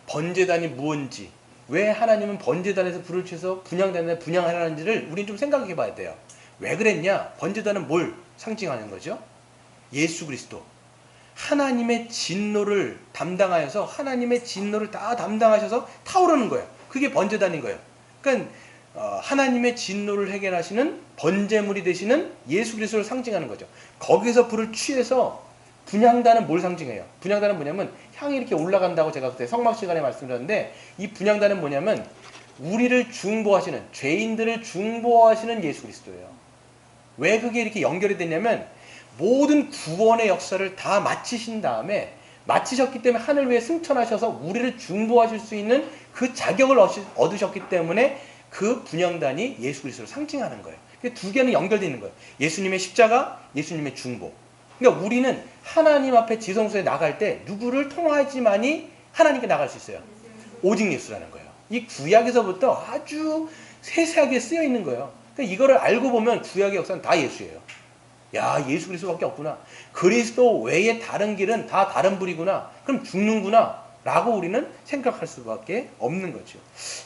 번제단이 무언지, 왜 하나님은 번제단에서 불을 취해서 분향단에 분향하라는지를 우린 좀 생각해 봐야 돼요. 왜 그랬냐? 번제단은 뭘 상징하는 거죠? 예수 그리스도. 하나님의 진노를 담당하여서 하나님의 진노를 다 담당하셔서 타오르는 거예요. 그게 번제단인 거예요. 그러니까 하나님의 진노를 해결하시는 번제물이 되시는 예수 그리스도를 상징하는 거죠. 거기서 불을 취해서 분향단은 뭘 상징해요? 분향단은 뭐냐면 향이 이렇게 올라간다고 제가 그때 성막 시간에 말씀드렸는데 이 분향단은 뭐냐면 우리를 중보하시는 죄인들을 중보하시는 예수 그리스도예요. 왜 그게 이렇게 연결이 됐냐면 모든 구원의 역사를 다 마치신 다음에 마치셨기 때문에 하늘 위에 승천하셔서 우리를 중보하실 수 있는 그 자격을 얻으셨기 때문에 그 분향단이 예수 그리스도를 상징하는 거예요. 두 개는 연결되어 있는 거예요. 예수님의 십자가, 예수님의 중보. 그러니까 우리는 하나님 앞에 지성소에 나갈 때 누구를 통하지만이 하나님께 나갈 수 있어요. 오직 예수라는 거예요. 이 구약에서부터 아주 세세하게 쓰여 있는 거예요. 그러니까 이거를 알고 보면 구약의 역사는 다 예수예요. 야, 예수 그리스도밖에 없구나. 그리스도 외에 다른 길은 다 다른 불이구나. 그럼 죽는구나. 라고 우리는 생각할 수밖에 없는 거죠.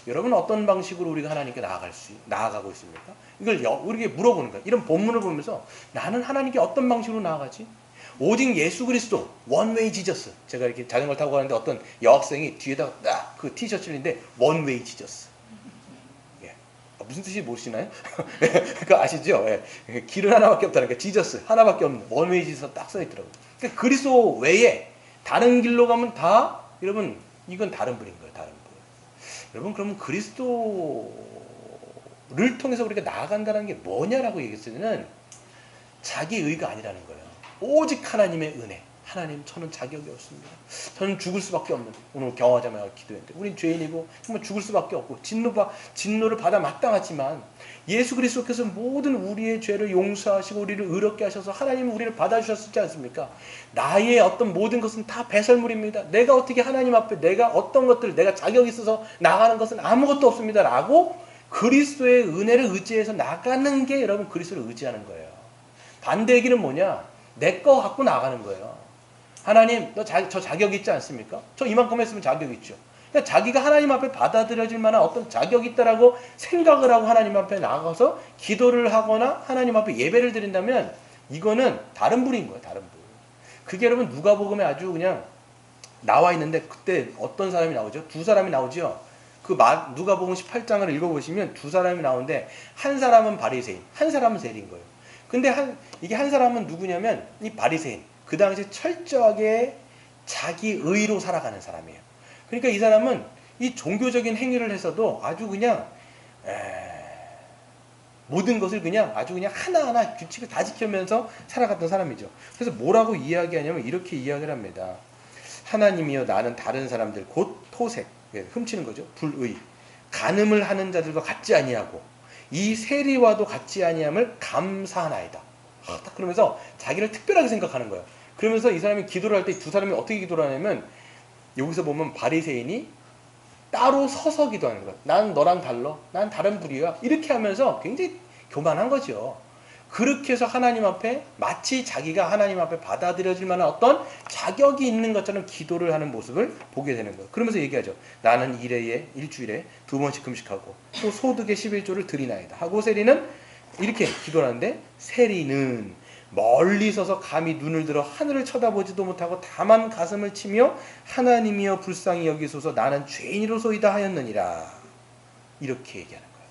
여러분 어떤 방식으로 우리가 하나님께 나아가고 있습니까? 이걸 우리에게 물어보는 거예요. 이런 본문을 보면서 나는 하나님께 어떤 방식으로 나아가지? 오직 예수 그리스도, 원웨이 지저스. 제가 이렇게 자전거를 타고 가는데 어떤 여학생이 뒤에다가 딱 그 티셔츠를 있는데 원웨이 지저스. 예. 무슨 뜻인지 모르시나요? 그거 아시죠? 예. 길은 하나밖에 없다는 게 지저스 하나밖에 없는 원웨이 지저스 딱 써있더라고요. 그러니까 그리스도 외에 다른 길로 가면 다 여러분 이건 다른 불인 거예요. 다른 불. 여러분 그러면 그리스도를 통해서 우리가 나아간다는 게 뭐냐라고 얘기했으면 자기 의가 아니라는 거예요. 오직 하나님의 은혜. 하나님 저는 자격이 없습니다. 저는 죽을 수밖에 없는 오늘 경화자마자 기도했는데 우린 죄인이고 정말 죽을 수밖에 없고 진노를 받아 마땅하지만 예수 그리스도께서 모든 우리의 죄를 용서하시고 우리를 의롭게 하셔서 하나님은 우리를 받아주셨지 않습니까? 나의 어떤 모든 것은 다 배설물입니다. 내가 어떻게 하나님 앞에 내가 어떤 것들을 내가 자격이 있어서 나가는 것은 아무것도 없습니다. 라고 그리스도의 은혜를 의지해서 나가는 게 여러분 그리스도를 의지하는 거예요. 반대 얘기는 뭐냐? 내 거 갖고 나가는 거예요. 하나님 저 자격이 있지 않습니까? 저 이만큼 했으면 자격이 있죠. 그러니까 자기가 하나님 앞에 받아들여질 만한 어떤 자격이 있다라고 생각을 하고 하나님 앞에 나가서 기도를 하거나 하나님 앞에 예배를 드린다면 이거는 다른 불인 거예요. 다른 불. 그게 여러분 누가복음에 아주 그냥 나와 있는데 그때 어떤 사람이 나오죠? 두 사람이 나오죠. 누가복음 18장을 읽어보시면 두 사람이 나오는데 한 사람은 바리새인, 한 사람은 세리인 거예요. 근데 이게 한 사람은 누구냐면 이 바리새인, 그 당시에 철저하게 자기 의로 살아가는 사람이에요. 그러니까 이 사람은 이 종교적인 행위를 해서도 아주 그냥 모든 것을 그냥 아주 그냥 하나하나 규칙을 다 지키면서 살아갔던 사람이죠. 그래서 뭐라고 이야기하냐면 이렇게 이야기를 합니다. 하나님이여 나는 다른 사람들 곧 토색, 훔치는 거죠. 불의, 간음을 하는 자들과 같지 아니하고 이 세리와도 같지 아니함을 감사하나이다. 딱 그러면서 자기를 특별하게 생각하는 거예요. 그러면서 이 사람이 기도를 할 때 두 사람이 어떻게 기도를 하냐면 여기서 보면 바리새인이 따로 서서 기도하는 거예요. 난 너랑 달라. 난 다른 부류야. 이렇게 하면서 굉장히 교만한 거죠. 그렇게 해서 하나님 앞에 마치 자기가 하나님 앞에 받아들여질 만한 어떤 자격이 있는 것처럼 기도를 하는 모습을 보게 되는 거예요. 그러면서 얘기하죠. 나는 일주일에 2번씩 금식하고 또 소득의 11조를 드리나이다. 하고 세리는 이렇게 기도를 하는데 세리는 멀리 서서 감히 눈을 들어 하늘을 쳐다보지도 못하고 다만 가슴을 치며 하나님이여 불쌍히 여기소서 나는 죄인이로소이다 하였느니라. 이렇게 얘기하는 거예요.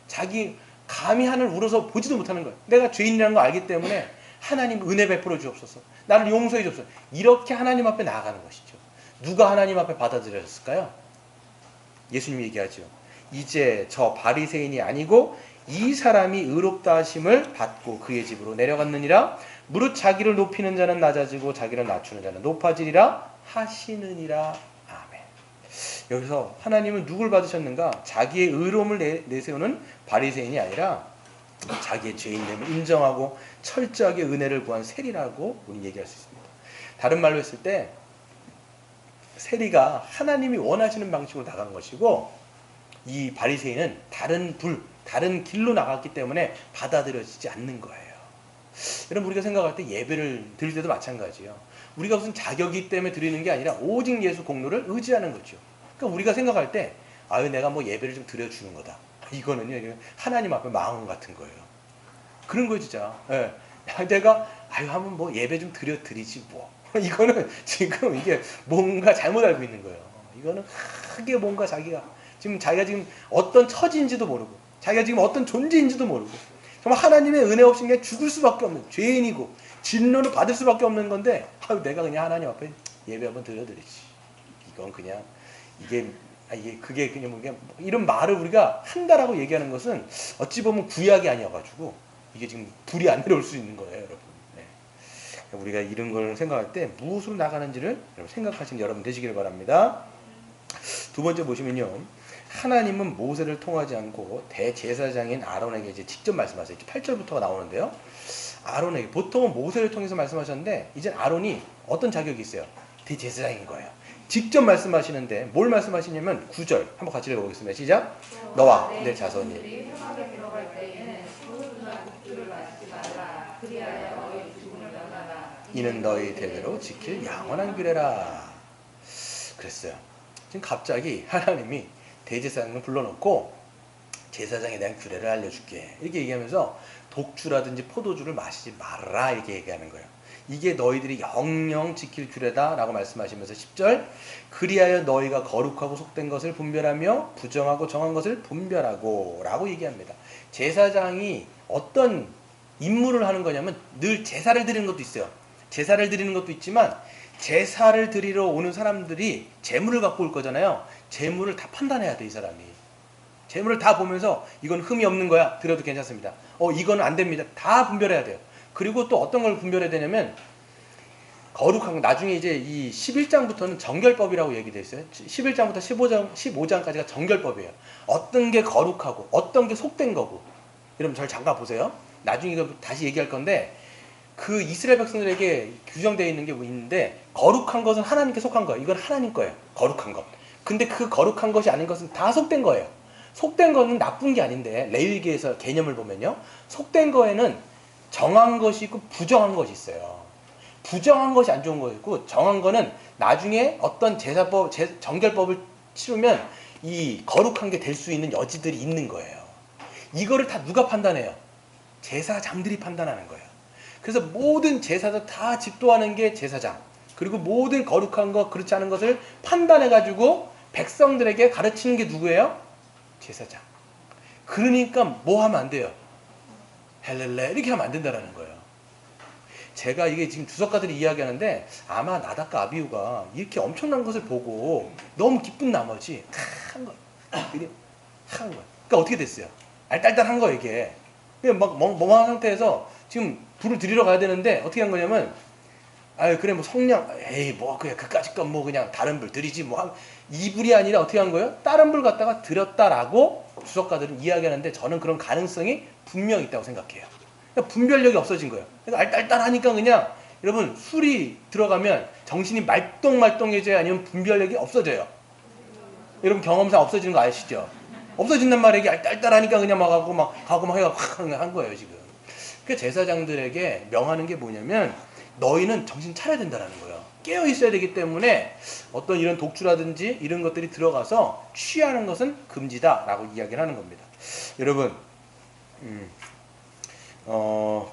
자기 감히 하늘 울어서 보지도 못하는 거예요. 내가 죄인이라는 거 알기 때문에 하나님 은혜 베풀어 주옵소서. 나를 용서해 주옵소서. 이렇게 하나님 앞에 나아가는 것이죠. 누가 하나님 앞에 받아들였을까요? 예수님 얘기하죠. 이제 저 바리새인이 아니고 이 사람이 의롭다 하심을 받고 그의 집으로 내려갔느니라. 무릇 자기를 높이는 자는 낮아지고 자기를 낮추는 자는 높아지리라 하시느니라. 아멘. 여기서 하나님은 누굴 받으셨는가? 자기의 의로움을 내세우는 바리새인이 아니라 자기의 죄인됨을 인정하고 철저하게 은혜를 구한 세리라고 우리 얘기할 수 있습니다. 다른 말로 했을 때 세리가 하나님이 원하시는 방식으로 나간 것이고 이 바리새인은 다른 길로 나갔기 때문에 받아들여지지 않는 거예요. 여러분 우리가 생각할 때 예배를 드릴 때도 마찬가지예요. 우리가 무슨 자격이 때문에 드리는 게 아니라 오직 예수 공로를 의지하는 거죠. 그러니까 우리가 생각할 때 내가 뭐 예배를 좀 드려주는 거다. 이거는요 하나님 앞에 망언 같은 거예요. 그런 거 진짜. 예. 내가 한번 뭐 예배 좀 드리지 뭐. 이거는 지금 이게 뭔가 잘못 알고 있는 거예요. 이거는 크게 뭔가 자기가 지금 어떤 처지인지도 모르고 자기가 지금 어떤 존재인지도 모르고 정말 하나님의 은혜 없이 그냥 죽을 수밖에 없는 죄인이고 진노를 받을 수밖에 없는 건데 내가 그냥 하나님 앞에 예배 한번 드려드리지. 이건 그냥 그게 그냥 이런 말을 우리가 한다라고 얘기하는 것은 어찌 보면 구약이 아니어가지고 이게 지금 불이 안 내려올 수 있는 거예요, 여러분. 네. 우리가 이런 걸 생각할 때 무엇으로 나가는지를 생각하시는 여러분 되시길 바랍니다. 두 번째 보시면요. 하나님은 모세를 통하지 않고 대제사장인 아론에게 이제 직접 말씀하세요. 8절부터가 나오는데요. 아론에게 보통은 모세를 통해서 말씀하셨는데 이제 아론이 어떤 자격이 있어요? 대제사장인 거예요. 직접 말씀하시는데 뭘 말씀하시냐면 9절 한번 같이 읽어보겠습니다. 시작. 너와 내 자손이 이는 너희 대대로 지킬 영원한 규례라. 그랬어요. 지금 갑자기 하나님이 대제사장을 불러놓고 제사장에 대한 규례를 알려줄게 이렇게 얘기하면서 독주라든지 포도주를 마시지 말아라 이렇게 얘기하는 거예요. 이게 너희들이 영영 지킬 규례다 라고 말씀하시면서 10절 그리하여 너희가 거룩하고 속된 것을 분별하며 부정하고 정한 것을 분별하고 라고 얘기합니다. 제사장이 어떤 임무를 하는 거냐면 늘 제사를 드리는 것도 있어요. 제사를 드리는 것도 있지만 제사를 드리러 오는 사람들이 재물을 갖고 올 거잖아요. 재물을 다 판단해야 돼, 이 사람이. 재물을 다 보면서 이건 흠이 없는 거야. 드려도 괜찮습니다. 이거는 안 됩니다. 다 분별해야 돼요. 그리고 또 어떤 걸 분별해야 되냐면 거룩한 거. 나중에 이제 이 11장부터는 정결법이라고 얘기되어 있어요. 11장부터 15장까지가 정결법이에요. 어떤 게 거룩하고 어떤 게 속된 거고. 여러분 잘 잠깐 보세요. 나중에 이거 다시 얘기할 건데 그 이스라엘 백성들에게 규정되어 있는 게 뭐 있는데 거룩한 것은 하나님께 속한 거예요. 이건 하나님 거예요. 거룩한 것. 근데 그 거룩한 것이 아닌 것은 다 속된 거예요. 속된 거는 나쁜 게 아닌데 레위기에서 개념을 보면요. 속된 거에는 정한 것이 있고 부정한 것이 있어요. 부정한 것이 안 좋은 거였고 정한 거는 나중에 어떤 정결법을 치르면 이 거룩한 게 될 수 있는 여지들이 있는 거예요. 이거를 다 누가 판단해요? 제사장들이 판단하는 거예요. 그래서 모든 제사도 다 집도하는 게 제사장. 그리고 모든 거룩한 것, 그렇지 않은 것을 판단해가지고 백성들에게 가르치는 게 누구예요? 제사장. 그러니까 뭐 하면 안 돼요? 헬렐레 이렇게 하면 안 된다는 거예요. 제가 이게 지금 주석가들이 이야기하는데 아마 나답과 아비후가 이렇게 엄청난 것을 보고 너무 기쁜 나머지 한 거예요. 한 거예요. 그러니까 어떻게 됐어요? 알딸딸한 거예요 이게. 그냥 막 멍한 상태에서 지금 불을 들이러 가야 되는데 어떻게 한 거냐면 아유 그래 뭐 성냥 에이 뭐 그냥 그까짓 건 뭐 그냥 다른 불 들이지 뭐 이 불이 아니라 어떻게 한 거예요? 다른 불 갖다가 들였다라고 주석가들은 이야기하는데 저는 그런 가능성이 분명히 있다고 생각해요. 그러니까 분별력이 없어진 거예요. 그러니까 알딸딸하니까 그냥 여러분 술이 들어가면 정신이 말똥말똥해져야 아니면 분별력이 없어져요. 여러분 경험상 없어지는 거 아시죠? 없어진단 말이에요. 이게 알딸딸하니까 그냥 막 가고 막 해가 확 한 거예요 지금. 그 제사장들에게 명하는 게 뭐냐면 너희는 정신 차려야 된다는 거예요. 깨어 있어야 되기 때문에 어떤 이런 독주라든지 이런 것들이 들어가서 취하는 것은 금지다라고 이야기를 하는 겁니다. 여러분,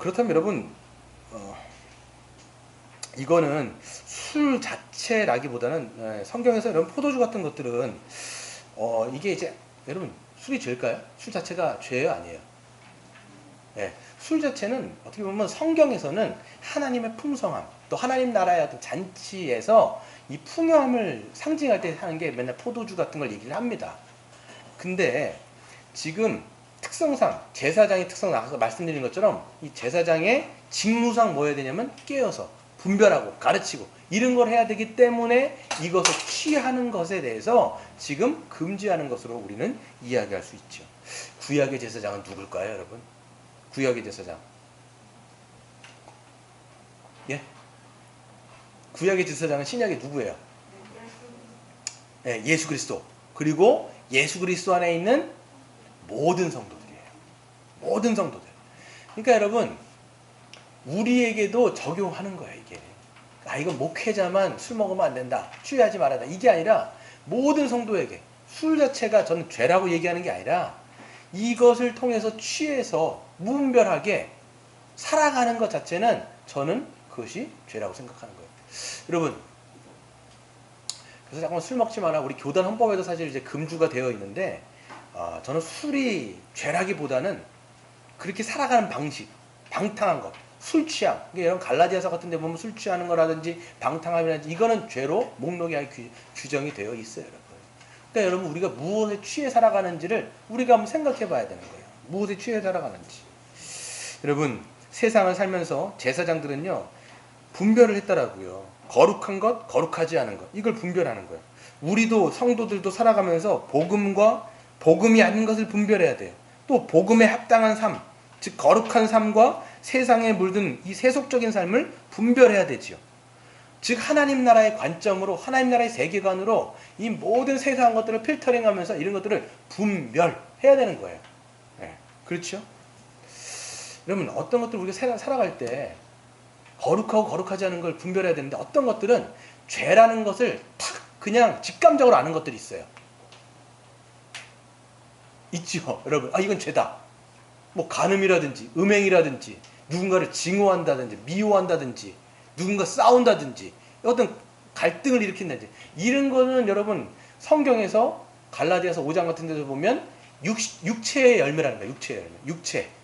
그렇다면 여러분, 이거는 술 자체라기보다는 성경에서 이런 포도주 같은 것들은 이게 이제 여러분 술이 죄일까요? 술 자체가 죄예요, 아니에요? 네, 술 자체는 어떻게 보면 성경에서는 하나님의 풍성함, 또 하나님 나라의 어떤 잔치에서 이 풍요함을 상징할 때 하는 게 맨날 포도주 같은 걸 얘기를 합니다. 근데 지금 특성상 제사장의 특성 나가서 말씀드린 것처럼 이 제사장의 직무상 뭐 해야 되냐면 깨어서 분별하고 가르치고 이런 걸 해야 되기 때문에 이것을 취하는 것에 대해서 지금 금지하는 것으로 우리는 이야기할 수 있죠. 구약의 제사장은 누굴까요, 여러분? 구약의 제사장. 예? 구약의 제사장은 신약의 누구예요? 네, 예수 그리스도. 그리고 예수 그리스도 안에 있는 모든 성도들이에요. 모든 성도들. 그러니까 여러분, 우리에게도 적용하는 거예요, 이게. 아, 이건 목회자만 술 먹으면 안 된다. 취하지 말아야 된다. 이게 아니라 모든 성도에게 술 자체가 저는 죄라고 얘기하는 게 아니라 이것을 통해서 취해서 무분별하게 살아가는 것 자체는 저는 그것이 죄라고 생각하는 거예요. 여러분, 그래서 잠깐 술 먹지 마라. 우리 교단 헌법에도 사실 이제 금주가 되어 있는데, 저는 술이 죄라기보다는 그렇게 살아가는 방식, 방탕한 것, 술 취함. 이런 갈라디아서 같은 데 보면 술 취하는 거라든지 방탕함이라든지 이거는 죄로 목록에 규정이 되어 있어요, 여러분. 그러니까 여러분 우리가 무엇에 취해 살아가는지를 우리가 한번 생각해 봐야 되는 거예요. 무엇에 취해 살아가는지. 여러분, 세상을 살면서 제사장들은요, 분별을 했더라고요. 거룩한 것, 거룩하지 않은 것. 이걸 분별하는 거예요. 우리도 성도들도 살아가면서 복음과 복음이 아닌 것을 분별해야 돼요. 또 복음에 합당한 삶, 즉 거룩한 삶과 세상에 물든 이 세속적인 삶을 분별해야 되지요. 즉 하나님 나라의 관점으로 하나님 나라의 세계관으로 이 모든 세상한 것들을 필터링하면서 이런 것들을 분별해야 되는 거예요. 네, 그렇죠? 여러분 어떤 것들 우리가 살아갈 때 거룩하고 거룩하지 않은 걸 분별해야 되는데 어떤 것들은 죄라는 것을 탁 그냥 직감적으로 아는 것들이 있어요. 있죠, 여러분. 아, 이건 죄다. 뭐 간음이라든지 음행이라든지 누군가를 증오한다든지 미워한다든지 누군가 싸운다든지 어떤 갈등을 일으킨다든지 이런 거는 여러분 성경에서 갈라디아서 5장 같은 데서 보면 육체의 열매라는 거예요. 육체의 열매.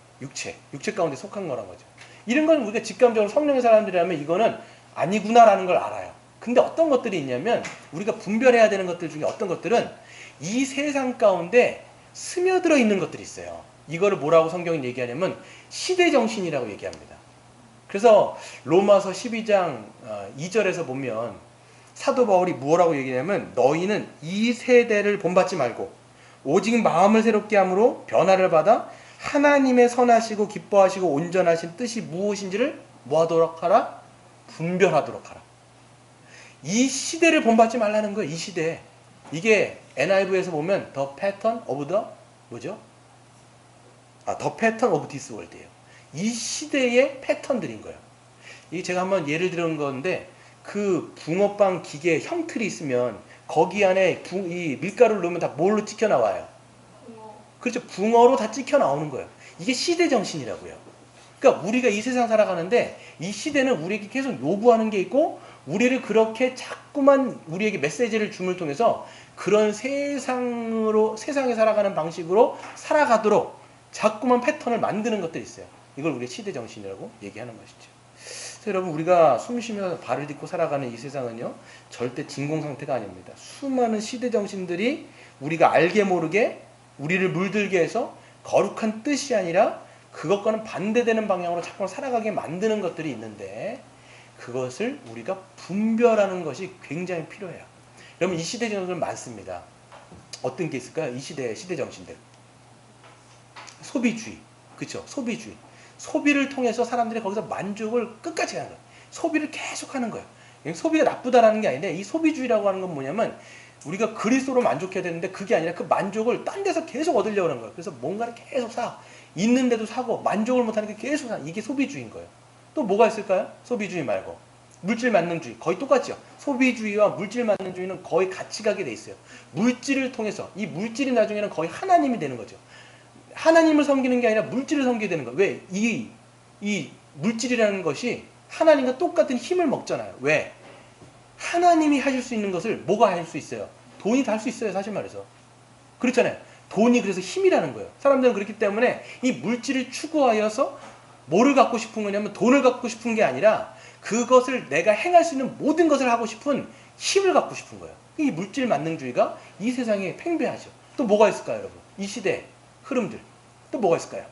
육체 가운데 속한 거란 거죠. 이런 건 우리가 직감적으로 성령의 사람들이라면 이거는 아니구나라는 걸 알아요. 근데 어떤 것들이 있냐면 우리가 분별해야 되는 것들 중에 어떤 것들은 이 세상 가운데 스며들어 있는 것들이 있어요. 이거를 뭐라고 성경이 얘기하냐면 시대정신이라고 얘기합니다. 그래서 로마서 12장 2절에서 보면 사도 바울이 뭐라고 얘기하냐면 너희는 이 세대를 본받지 말고 오직 마음을 새롭게 함으로 변화를 받아 하나님의 선하시고 기뻐하시고 온전하신 뜻이 무엇인지를 뭐하도록 하라? 분별하도록 하라. 이 시대를 본받지 말라는 거예요. 이 시대. 이게 NIV에서 보면 The Pattern of the 뭐죠? The Pattern of this World예요. 이 시대의 패턴들인 거예요. 이게 제가 한번 예를 들은 건데 그 붕어빵 기계 형틀이 있으면 거기 안에 이 밀가루를 넣으면 다 뭘로 찍혀 나와요? 그렇죠. 붕어로 다 찍혀 나오는 거예요. 이게 시대 정신이라고요. 그러니까 우리가 이 세상 살아가는데 이 시대는 우리에게 계속 요구하는 게 있고 우리를 그렇게 자꾸만 우리에게 메시지를 줌을 통해서 그런 세상에 살아가는 방식으로 살아가도록 자꾸만 패턴을 만드는 것들이 있어요. 이걸 우리가 시대정신이라고 얘기하는 것이죠. 그래서 여러분, 우리가 숨 쉬며 발을 딛고 살아가는 이 세상은요, 절대 진공 상태가 아닙니다. 수많은 시대정신들이 우리가 알게 모르게 우리를 물들게 해서 거룩한 뜻이 아니라 그것과는 반대되는 방향으로 자꾸 살아가게 만드는 것들이 있는데, 그것을 우리가 분별하는 것이 굉장히 필요해요. 여러분, 이 시대 정신들 많습니다. 어떤 게 있을까요? 이 시대 정신들. 소비주의. 그렇죠? 소비주의. 소비를 통해서 사람들이 거기서 만족을 끝까지 하는 거예요. 소비를 계속 하는 거예요. 소비가 나쁘다라는 게 아닌데, 이 소비주의라고 하는 건 뭐냐면 우리가 그리스도로 만족해야 되는데 그게 아니라 그 만족을 딴 데서 계속 얻으려고 하는 거예요. 그래서 뭔가를 계속 사. 있는데도 사고 만족을 못하는 게 계속 사. 이게 소비주의인 거예요. 또 뭐가 있을까요? 소비주의 말고. 물질 만능주의. 거의 똑같죠. 소비주의와 물질 만능주의는 거의 같이 가게 돼 있어요. 물질을 통해서 이 물질이 나중에는 거의 하나님이 되는 거죠. 하나님을 섬기는 게 아니라 물질을 섬기게 되는 거예요. 왜? 이 물질이라는 것이 하나님과 똑같은 힘을 먹잖아요. 왜? 하나님이 하실 수 있는 것을 뭐가 할 수 있어요? 돈이 다 할 수 있어요. 사실 말해서. 그렇잖아요. 돈이 그래서 힘이라는 거예요. 사람들은 그렇기 때문에 이 물질을 추구하여서 뭐를 갖고 싶은 거냐면 돈을 갖고 싶은 게 아니라 그것을 내가 행할 수 있는 모든 것을 하고 싶은 힘을 갖고 싶은 거예요. 이 물질 만능주의가 이 세상에 팽배하죠. 또 뭐가 있을까요, 여러분? 이 시대의 흐름들. 또 뭐가 있을까요?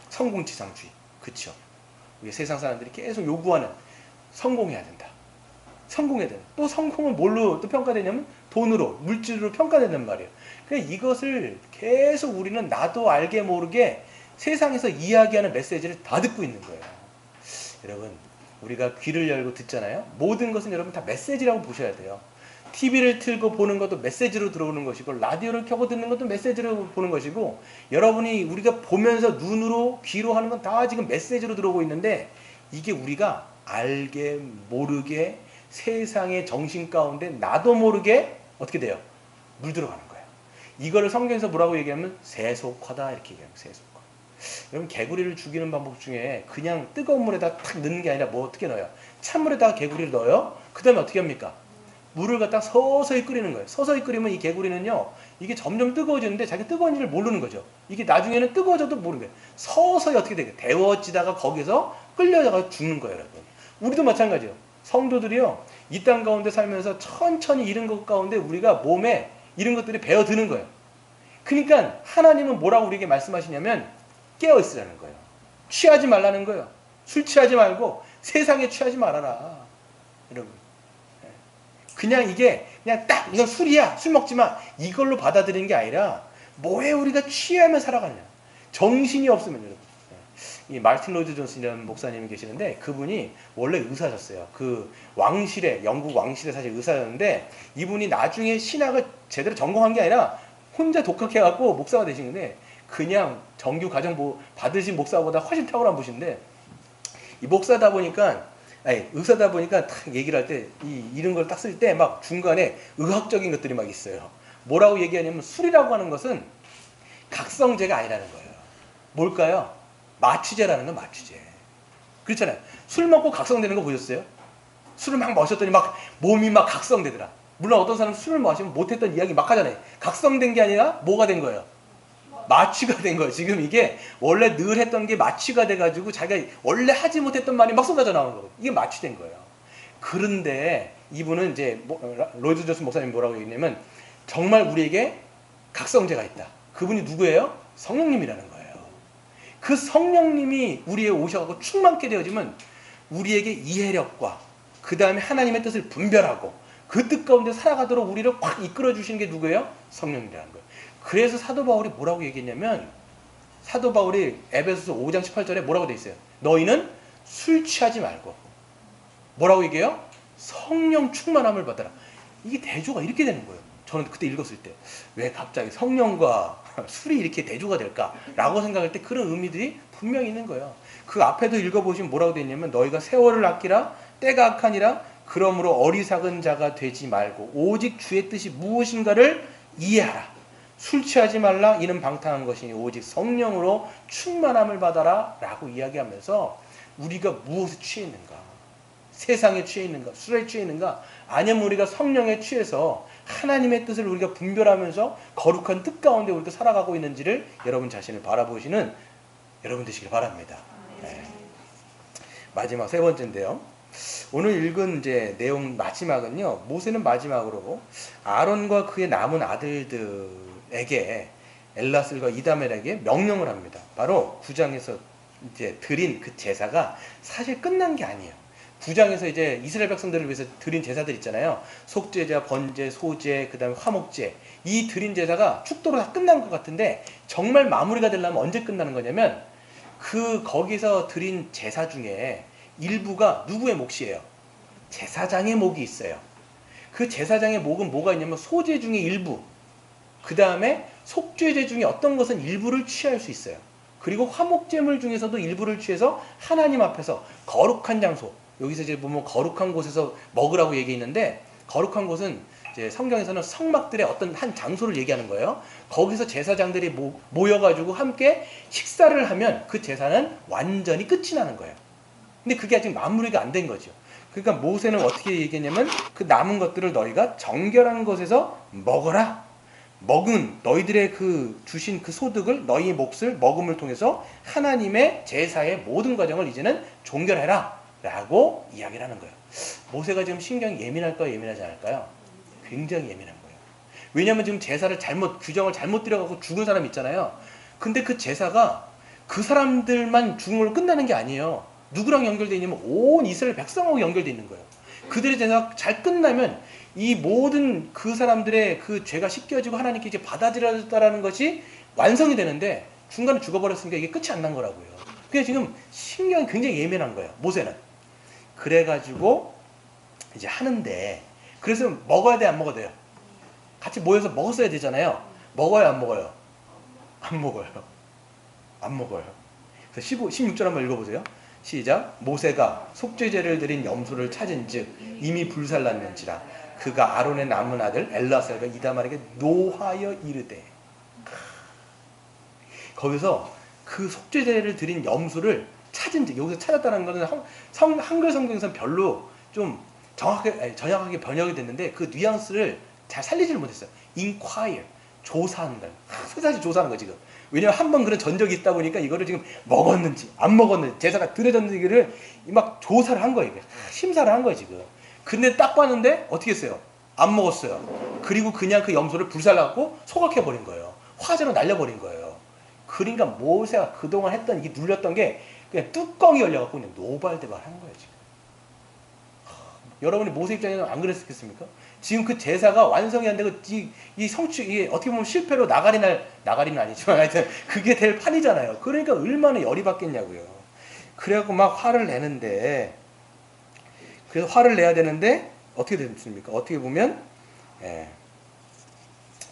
성공지상주의. 그쵸? 우리 세상 사람들이 계속 요구하는 성공해야 된다. 성공해야 된다. 또 성공은 뭘로 또 평가되냐면 돈으로, 물질로 평가된단 말이에요. 그러니까 이것을 계속 우리는 나도 알게 모르게 세상에서 이야기하는 메시지를 다 듣고 있는 거예요. 여러분, 우리가 귀를 열고 듣잖아요. 모든 것은 여러분 다 메시지라고 보셔야 돼요. TV를 틀고 보는 것도 메시지로 들어오는 것이고, 라디오를 켜고 듣는 것도 메시지로 보는 것이고, 여러분이 우리가 보면서 눈으로 귀로 하는 건 다 지금 메시지로 들어오고 있는데, 이게 우리가 알게 모르게 세상의 정신 가운데 나도 모르게 어떻게 돼요? 물들어가는 거예요. 이거를 성경에서 뭐라고 얘기하면 세속화다 이렇게 얘기해요. 세속화. 여러분, 개구리를 죽이는 방법 중에 그냥 뜨거운 물에다 탁 넣는 게 아니라 뭐 어떻게 넣어요? 찬물에다가 개구리를 넣어요. 그 다음에 어떻게 합니까? 물을 갖다 서서히 끓이는 거예요. 서서히 끓이면 이 개구리는요, 이게 점점 뜨거워지는데 자기 뜨거운지를 모르는 거죠. 이게 나중에는 뜨거워져도 모르는 거예요. 서서히 어떻게 되게 데워지다가 거기서 끌려다가 죽는 거예요, 여러분. 우리도 마찬가지예요. 성도들이요, 이 땅 가운데 살면서 천천히 이런 것 가운데 우리가 몸에 이런 것들이 배어드는 거예요. 그러니까 하나님은 뭐라고 우리에게 말씀하시냐면 깨어있으라는 거예요. 취하지 말라는 거예요. 술 취하지 말고 세상에 취하지 말아라. 여러분, 그냥 이게 그냥 딱 이건 술이야, 술 먹지 마, 이걸로 받아들이는 게 아니라 뭐에 우리가 취하며 살아가냐. 정신이 없으면, 여러분, 이 마르틴 로이드 존슨이라는 목사님이 계시는데 그분이 원래 의사셨어요. 그 왕실에, 영국 왕실에 사실 의사였는데 이분이 나중에 신학을 제대로 전공한 게 아니라 혼자 독학해갖고 목사가 되시는데, 그냥 정규 과정 받으신 목사보다 훨씬 탁월한 분인데, 이 목사다 보니까, 아니 의사다 보니까 딱 얘기를 할 때 이런 걸 딱 쓸 때 막 중간에 의학적인 것들이 막 있어요. 뭐라고 얘기하냐면 술이라고 하는 것은 각성제가 아니라는 거예요. 뭘까요? 마취제라는 건 마취제. 그렇잖아요. 술 먹고 각성되는 거 보셨어요? 술을 막 마셨더니 막 몸이 막 각성되더라. 물론 어떤 사람은 술을 마시면 못했던 이야기 막 하잖아요. 각성된 게 아니라 뭐가 된 거예요? 마취가 된 거예요. 지금 이게 원래 늘 했던 게 마취가 돼가지고 자기가 원래 하지 못했던 말이 막 쏟아져 나오는 거예요. 이게 마취된 거예요. 그런데 이분은 이제 로이드 존슨 목사님이 뭐라고 얘기했냐면 정말 우리에게 각성제가 있다. 그분이 누구예요? 성령님이라는 거예요. 그 성령님이 우리에 오셔서 충만케 되어지면 우리에게 이해력과 그 다음에 하나님의 뜻을 분별하고 그 뜻 가운데 살아가도록 우리를 확 이끌어 주시는 게 누구예요? 성령님이라는 거예요. 그래서 사도 바울이 뭐라고 얘기했냐면, 사도 바울이 에베소서 5장 18절에 뭐라고 돼 있어요? 너희는 술 취하지 말고 뭐라고 얘기해요? 성령 충만함을 받아라. 이게 대조가 이렇게 되는 거예요. 저는 그때 읽었을 때 왜 갑자기 성령과 술이 이렇게 대조가 될까라고 생각할 때 그런 의미들이 분명히 있는 거예요. 그 앞에도 읽어보시면 뭐라고 되어 있냐면 너희가 세월을 아끼라 때가 악하니라 그러므로 어리석은 자가 되지 말고 오직 주의 뜻이 무엇인가를 이해하라. 술 취하지 말라. 이는 방탕한 것이니 오직 성령으로 충만함을 받아라 라고 이야기하면서 우리가 무엇에 취했는가, 세상에 취해 있는가, 술에 취해 있는가, 아니면 우리가 성령에 취해서 하나님의 뜻을 우리가 분별하면서 거룩한 뜻 가운데 우리가 살아가고 있는지를 여러분 자신을 바라보시는 여러분 되시길 바랍니다. 네. 마지막 세 번째인데요. 오늘 읽은 이제 내용 마지막은요. 모세는 마지막으로 아론과 그의 남은 아들들에게 엘라슬과 이다멜에게 명령을 합니다. 바로 9장에서 이제 드린 그 제사가 사실 끝난 게 아니에요. 9장에서 이제 이스라엘 백성들을 위해서 드린 제사들 있잖아요. 속죄제, 번제, 소제, 그 다음에 화목제. 이 드린 제사가 축도로 다 끝난 것 같은데 정말 마무리가 되려면 언제 끝나는 거냐면 거기서 드린 제사 중에 일부가 누구의 몫이에요? 제사장의 몫이 있어요. 그 제사장의 몫은 뭐가 있냐면 소제 중에 일부, 그 다음에 속죄제 중에 어떤 것은 일부를 취할 수 있어요. 그리고 화목제물 중에서도 일부를 취해서 하나님 앞에서 거룩한 장소, 여기서 이제 보면 거룩한 곳에서 먹으라고 얘기했는데, 거룩한 곳은 이제 성경에서는 성막들의 어떤 한 장소를 얘기하는 거예요. 거기서 제사장들이 모여가지고 함께 식사를 하면 그 제사는 완전히 끝이 나는 거예요. 근데 그게 아직 마무리가 안 된 거죠. 그러니까 모세는 어떻게 얘기했냐면 그 남은 것들을 너희가 정결한 곳에서 먹어라. 먹은 너희들의 그 주신 그 소득을, 너희의 몫을 먹음을 통해서 하나님의 제사의 모든 과정을 이제는 종결해라 라고 이야기를 하는 거예요. 모세가 지금 신경이 예민할까요, 예민하지 않을까요? 굉장히 예민한 거예요. 왜냐하면 지금 제사를 규정을 잘못 들여갖고 죽은 사람 있잖아요. 근데 그 제사가 그 사람들만 죽은 걸로 끝나는 게 아니에요. 누구랑 연결되어 있냐면 온 이스라엘 백성하고 연결되어 있는 거예요. 그들의 제사가 잘 끝나면 이 모든 그 사람들의 그 죄가 씻겨지고 하나님께 이제 받아들여졌다라는 것이 완성이 되는데 중간에 죽어버렸으니까 이게 끝이 안 난 거라고요. 그냥 지금 신경이 굉장히 예민한 거예요. 모세는. 그래가지고 이제 하는데, 그래서 먹어야 돼, 안 먹어야 돼요? 같이 모여서 먹었어야 되잖아요. 먹어요, 안 먹어요? 안 먹어요. 안 먹어요. 그래서 16절 한번 읽어보세요. 시작. 모세가 속죄제를 드린 염소를 찾은즉 이미 불살랐는지라 그가 아론의 남은 아들 엘라살과 이다말에게 노하여 이르되. 거기서 그 속죄제를 드린 염소를 찾은즉, 여기서 찾았다는 것은 한글 성경에서는 별로 좀 정확하게 번역이 됐는데 그 뉘앙스를 잘 살리지를 못했어요. inquire, 조사하는 거예요. 사실 조사하는 거 지금. 왜냐면 한번 그런 전적이 있다 보니까 이거를 지금 먹었는지 안 먹었는지, 제사가 드려졌는지를 막 조사를 한 거예요. 심사를 한 거예요 지금. 근데 딱 봤는데 어떻게 했어요? 안 먹었어요. 그리고 그냥 그 염소를 불살라갖고 소각해버린 거예요. 화재로 날려버린 거예요. 그러니까 모세가 그동안 했던, 이 눌렸던 게 그냥 뚜껑이 열려갖고 그냥 노발대발 한 거예요 지금. 여러분이 모세 입장에서는 안 그랬겠습니까? 지금 그 제사가 완성이 안 되고 이게 어떻게 보면 실패로 나가리는 아니지만 하여튼 그게 될 판이잖아요. 그러니까 얼마나 열이 받겠냐고요. 그래갖고 막 화를 내는데, 그래서 화를 내야 되는데 어떻게 됐습니까? 어떻게 보면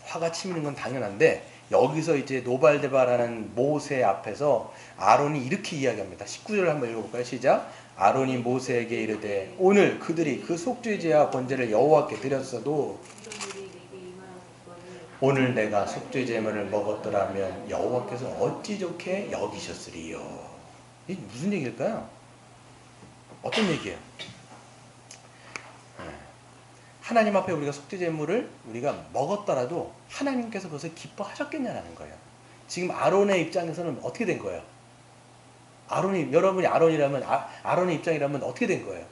화가 치미는 건 당연한데 여기서 이제 노발대발하는 모세 앞에서 아론이 이렇게 이야기합니다. 19절을 한번 읽어볼까요? 시작. 아론이 모세에게 이르되 오늘 그들이 그 속죄제와 번제를 여호와께 드렸어도 오늘 내가 속죄제물을 먹었더라면 여호와께서 어찌 좋게 여기셨으리요. 이게 무슨 얘기일까요? 어떤 얘기예요? 하나님 앞에 우리가 속죄제물을 우리가 먹었더라도 하나님께서 그것을 기뻐하셨겠냐라는 거예요. 지금 아론의 입장에서는 어떻게 된 거예요? 여러분이 아론이라면, 아론의 입장이라면 어떻게 된 거예요?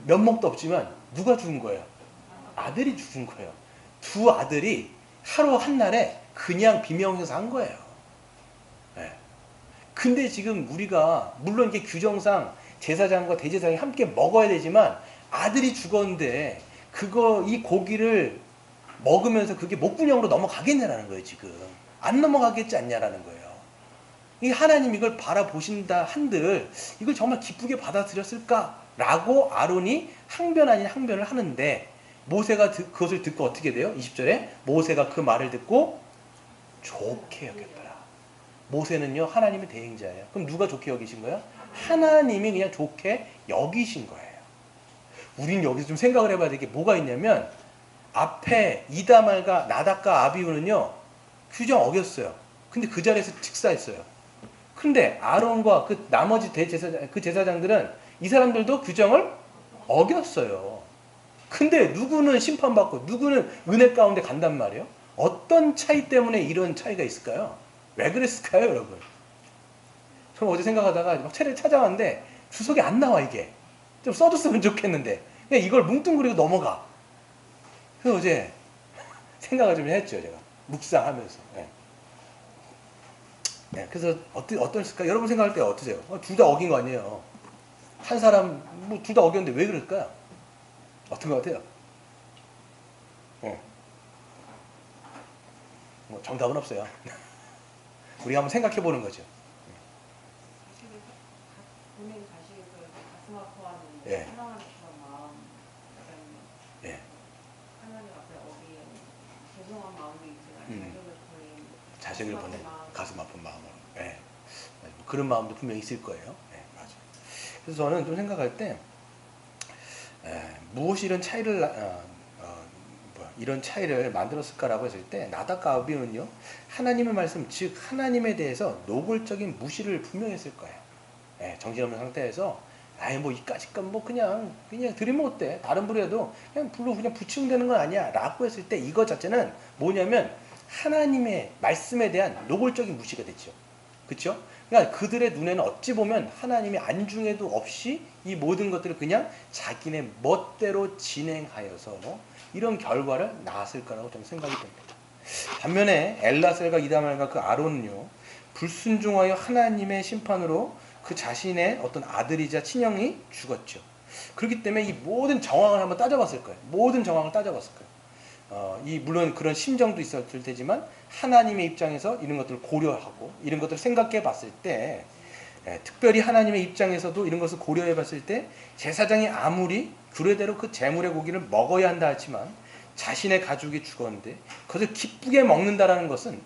면목도 없지만 누가 죽은 거예요? 아들이 죽은 거예요. 두 아들이 하루 한 날에 그냥 비명해서 한 거예요. 근데 지금 우리가 물론 이게 규정상 제사장과 대제사장이 함께 먹어야 되지만 아들이 죽었는데 이 고기를 먹으면서 그게 목분형으로 넘어가겠냐라는 거예요. 지금 안 넘어가겠지 않냐라는 거예요. 이 하나님 이걸 바라보신다 한들 이걸 정말 기쁘게 받아들였을까라고 아론이 항변 아닌 항변을 하는데, 모세가 그것을 듣고 어떻게 돼요? 20절에 모세가 그 말을 듣고 좋게 여겼더라. 모세는요 하나님의 대행자예요. 그럼 누가 좋게 여기신 거예요? 하나님이 그냥 좋게 여기신 거예요. 우린 여기서 좀 생각을 해봐야 될 게 뭐가 있냐면, 앞에 이다말과 나답과 아비후는요 규정 어겼어요. 근데 그 자리에서 직사했어요. 근데 아론과 그 나머지 제사장들은 이 사람들도 규정을 어겼어요. 근데 누구는 심판받고 누구는 은혜 가운데 간단 말이에요. 어떤 차이 때문에 이런 차이가 있을까요? 왜 그랬을까요, 여러분? 저는 어제 생각하다가 막 책을 찾아왔는데 주석이 안 나와, 이게. 좀 써줬으면 좋겠는데 그냥 이걸 뭉뚱그리고 넘어가. 그래서 어제 생각을 좀 했죠, 제가. 묵상하면서. 네. 네, 그래서 어떨까? 여러분 생각할 때 어떠세요? 둘 다 어긴 거 아니에요. 한 사람 뭐 둘 다 어겼는데 왜 그럴까요? 어떤 것 같아요? 뭐 정답은 없어요. 우리가 한번 생각해 보는 거죠. 본인 자식에서 가슴 아파하는 예. 사랑하는 그런 마음, 예. 하나님 앞에 어기 죄송한 마음도 있지만 자식을 보낸 가슴 아픈 마음으로. 예. 그런 마음도 분명히 있을 거예요. 예, 맞아요. 그래서 저는 좀 생각할 때 무엇이 이런 차이를 이런 차이를 만들었을까라고 했을 때 나다가비는요 하나님의 말씀 즉 하나님에 대해서 노골적인 무시를 분명히 했을 거예요. 예, 정신없는 상태에서 아예 뭐 이까짓 건 뭐 그냥 드리면 어때? 다른 불에도 그냥 불로 그냥 붙이면 되는 건 아니야 라고 했을 때 이거 자체는 뭐냐면 하나님의 말씀에 대한 노골적인 무시가 됐죠. 그렇죠? 그러니까 그들의 눈에는 어찌 보면 하나님이 안중에도 없이 이 모든 것들을 그냥 자기네 멋대로 진행하여서 이런 결과를 낳았을 거라고 저는 생각이 됩니다. 반면에 엘라셀과 이다말과 그 아론은요 불순종하여 하나님의 심판으로 그 자신의 어떤 아들이자 친형이 죽었죠. 그렇기 때문에 이 모든 정황을 한번 따져봤을 거예요. 모든 정황을 따져봤을 거예요. 물론 그런 심정도 있었을 테지만 하나님의 입장에서 이런 것들을 고려하고 이런 것들을 생각해 봤을 때 특별히 하나님의 입장에서도 이런 것을 고려해 봤을 때 제사장이 아무리 규례대로 그 제물의 고기를 먹어야 한다 하지만 자신의 가족이 죽었는데 그것을 기쁘게 먹는다라는 것은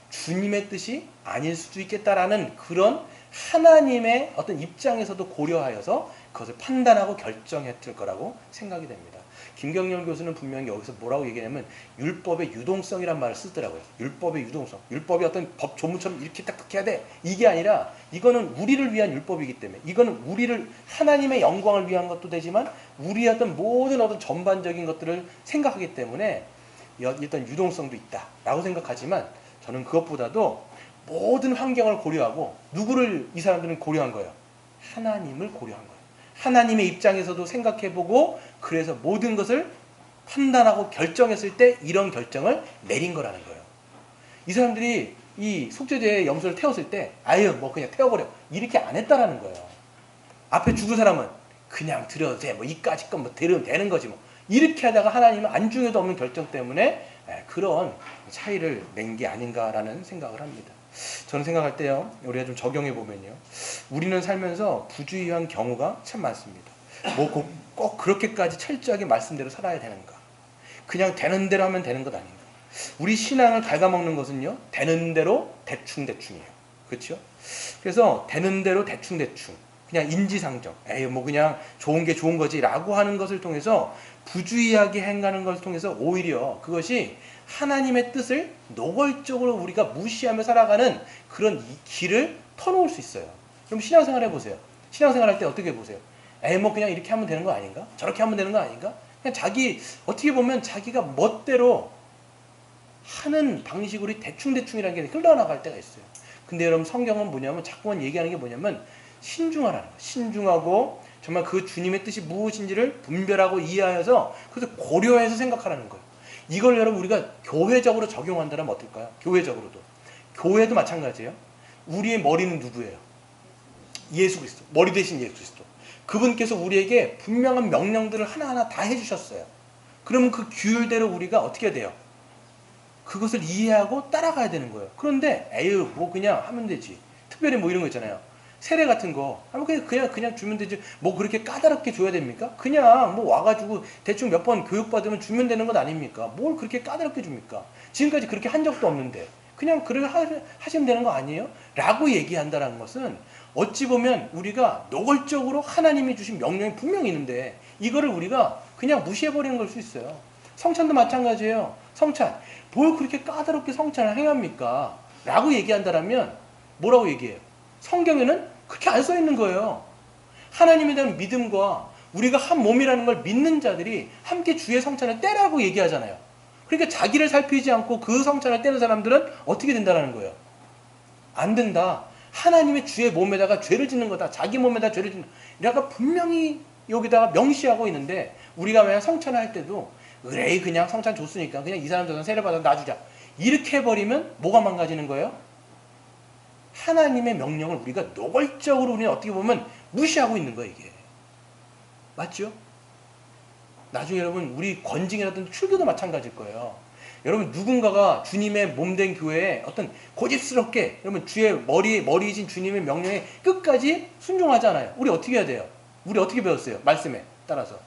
주님의 뜻이 아닐 수도 있겠다라는 그런 하나님의 어떤 입장에서도 고려하여서 그것을 판단하고 결정했을 거라고 생각이 됩니다. 김경렬 교수는 분명히 여기서 뭐라고 얘기하냐면 율법의 유동성이란 말을 쓰더라고요. 율법의 유동성. 율법이 어떤 법 조문처럼 이렇게 딱딱 해야 돼. 이게 아니라 이거는 우리를 위한 율법이기 때문에 이거는 우리를 하나님의 영광을 위한 것도 되지만 우리의 어떤 모든 어떤 전반적인 것들을 생각하기 때문에 일단 유동성도 있다라고 생각하지만 저는 그것보다도 모든 환경을 고려하고 누구를 이 사람들은 고려한 거예요? 하나님을 고려한 거예요. 하나님의 입장에서도 생각해보고 그래서 모든 것을 판단하고 결정했을 때 이런 결정을 내린 거라는 거예요. 이 사람들이 이 속죄제의 염소를 태웠을 때 아유 뭐 그냥 태워버려 이렇게 안 했다라는 거예요. 앞에 죽을 사람은 그냥 드려도 돼 뭐 이까짓 건 뭐 드리면 되는 거지 뭐 이렇게 하다가 하나님은 안중에도 없는 결정 때문에 그런 차이를 낸 게 아닌가라는 생각을 합니다. 저는 생각할 때요 우리가 좀 적용해 보면요 우리는 살면서 부주의한 경우가 참 많습니다. 뭐 꼭 그렇게까지 철저하게 말씀대로 살아야 되는가? 그냥 되는 대로 하면 되는 것 아닌가? 우리 신앙을 갉아먹는 것은요 되는 대로 대충이에요. 그렇죠? 그래서 되는 대로 대충 그냥 인지상정 에이 뭐 그냥 좋은 게 좋은 거지 라고 하는 것을 통해서 부주의하게 행하는 것을 통해서 오히려 그것이 하나님의 뜻을 노골적으로 우리가 무시하며 살아가는 그런 길을 터놓을 수 있어요. 그럼 신앙생활 해보세요. 신앙생활 할 때 어떻게 보세요? 에이 뭐 그냥 이렇게 하면 되는 거 아닌가? 저렇게 하면 되는 거 아닌가? 그냥 어떻게 보면 자기가 멋대로 하는 방식으로 대충이라는 게 흘러나갈 때가 있어요. 근데 여러분 성경은 뭐냐면 자꾸만 얘기하는 게 뭐냐면 신중하라는 거예요. 신중하고 정말 그 주님의 뜻이 무엇인지를 분별하고 이해하여서 그래서 고려해서 생각하라는 거예요. 이걸 여러분 우리가 교회적으로 적용한다면 어떨까요? 교회적으로도. 교회도 마찬가지예요. 우리의 머리는 누구예요? 예수 그리스도. 머리 대신 예수 그리스도. 그분께서 우리에게 분명한 명령들을 하나하나 다 해주셨어요. 그러면 그 규율대로 우리가 어떻게 해야 돼요? 그것을 이해하고 따라가야 되는 거예요. 그런데 에휴 뭐 그냥 하면 되지. 특별히 뭐 이런 거 있잖아요. 세례 같은 거 그냥 주면 되지. 뭐 그렇게 까다롭게 줘야 됩니까? 그냥 뭐 와가지고 대충 몇 번 교육받으면 주면 되는 것 아닙니까? 뭘 그렇게 까다롭게 줍니까? 지금까지 그렇게 한 적도 없는데 그냥 하시면 되는 거 아니에요? 라고 얘기한다는 것은 어찌 보면 우리가 노골적으로 하나님이 주신 명령이 분명히 있는데 이거를 우리가 그냥 무시해버리는 걸 수 있어요. 성찬도 마찬가지예요. 성찬 뭘 그렇게 까다롭게 성찬을 행합니까? 라고 얘기한다면 뭐라고 얘기해요? 성경에는 그렇게 안 써 있는 거예요. 하나님에 대한 믿음과 우리가 한 몸이라는 걸 믿는 자들이 함께 주의 성찬을 떼라고 얘기하잖아요. 그러니까 자기를 살피지 않고 그 성찬을 떼는 사람들은 어떻게 된다는 거예요? 안 된다. 하나님의 주의 몸에다가 죄를 짓는 거다. 자기 몸에다 죄를 짓는 거다. 이라가 분명히 여기다가 명시하고 있는데, 우리가 만약 성찬을 할 때도 의뢰이 그냥 성찬 줬으니까 그냥 이 사람 저 사람 세례받아 놔주자, 이렇게 해버리면 뭐가 망가지는 거예요? 하나님의 명령을 우리가 노골적으로 우리는 어떻게 보면 무시하고 있는 거예요, 이게. 맞죠? 나중에 여러분 우리 권징이라든지 출교도 마찬가지일 거예요. 여러분 누군가가 주님의 몸된 교회에 어떤 고집스럽게 여러분 주의 머리이신 주님의 명령에 끝까지 순종하잖아요. 우리 어떻게 해야 돼요? 우리 어떻게 배웠어요? 말씀에 따라서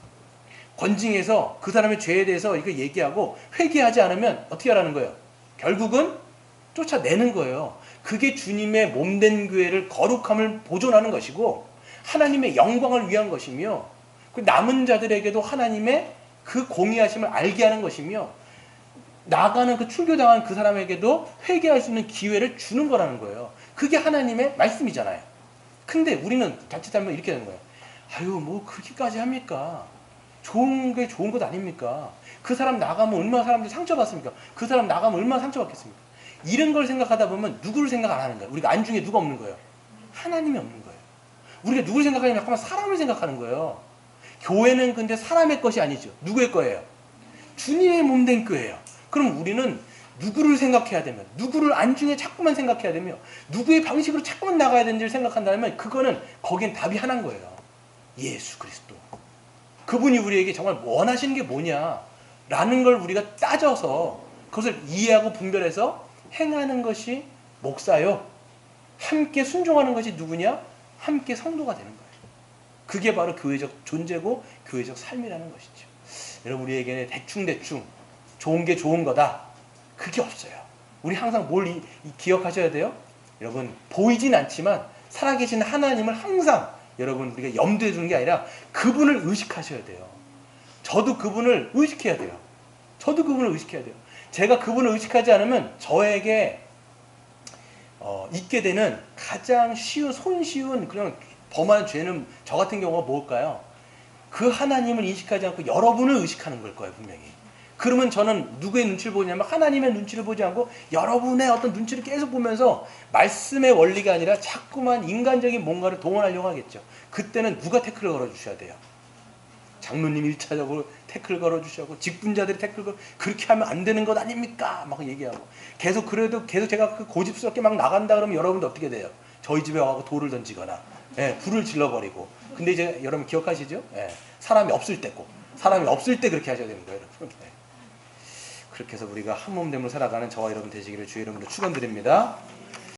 권징에서 그 사람의 죄에 대해서 이거 얘기하고 회개하지 않으면 어떻게 하라는 거예요? 결국은 쫓아내는 거예요. 그게 주님의 몸된 교회를 거룩함을 보존하는 것이고 하나님의 영광을 위한 것이며, 그 남은 자들에게도 하나님의 그 공의하심을 알게 하는 것이며, 나가는 그 출교당한 그 사람에게도 회개할 수 있는 기회를 주는 거라는 거예요. 그게 하나님의 말씀이잖아요. 근데 우리는 자칫하면 이렇게 되는 거예요. 아유, 뭐 그렇게까지 합니까? 좋은 게 좋은 것 아닙니까? 그 사람 나가면 얼마나 사람들이 상처받습니까? 그 사람 나가면 얼마나 상처받겠습니까? 이런 걸 생각하다 보면 누구를 생각 안 하는 거예요. 우리가 안중에 누가 없는 거예요? 하나님이 없는 거예요. 우리가 누구를 생각하냐면 잠깐만 사람을 생각하는 거예요. 교회는 근데 사람의 것이 아니죠. 누구의 거예요? 주님의 몸된 교회예요. 그럼 우리는 누구를 생각해야 되면, 누구를 안중에 자꾸만 생각해야 되며, 누구의 방식으로 자꾸만 나가야 되는지를 생각한다면 그거는 거긴 답이 하나인 거예요. 예수 그리스도. 그분이 우리에게 정말 원하시는 게 뭐냐라는 걸 우리가 따져서 그것을 이해하고 분별해서 행하는 것이 목사요. 함께 순종하는 것이 누구냐? 함께 성도가 되는 거예요. 그게 바로 교회적 존재고 교회적 삶이라는 것이죠. 여러분 우리에게는 대충 좋은 게 좋은 거다, 그게 없어요. 우리 항상 뭘 기억하셔야 돼요? 여러분 보이진 않지만 살아계신 하나님을 항상 여러분 우리가 염두에 두는 게 아니라 그분을 의식하셔야 돼요. 저도 그분을 의식해야 돼요. 제가 그분을 의식하지 않으면 저에게 있게 되는 가장 손쉬운 그런 범한 죄는 저 같은 경우가 뭘까요? 그 하나님을 인식하지 않고 여러분을 의식하는 걸 거예요, 분명히. 그러면 저는 누구의 눈치를 보냐면 하나님의 눈치를 보지 않고 여러분의 어떤 눈치를 계속 보면서 말씀의 원리가 아니라 자꾸만 인간적인 뭔가를 동원하려고 하겠죠. 그때는 누가 태클을 걸어주셔야 돼요? 장로님 1차적으로 태클 걸어주시고 직분자들이 태클 그렇게 하면 안 되는 것 아닙니까? 막 얘기하고 계속 제가 그 고집스럽게 막 나간다 그러면 여러분도 어떻게 돼요? 저희 집에 와서 돌을 던지거나 불을 질러버리고. 근데 이제 여러분 기억하시죠? 사람이 없을 때고 사람이 없을 때 그렇게 하셔야 되는 거예요, 여러분. 그렇게 해서 우리가 한 몸됨으로 살아가는 저와 여러분 되시기를 주의 이름으로 축원드립니다.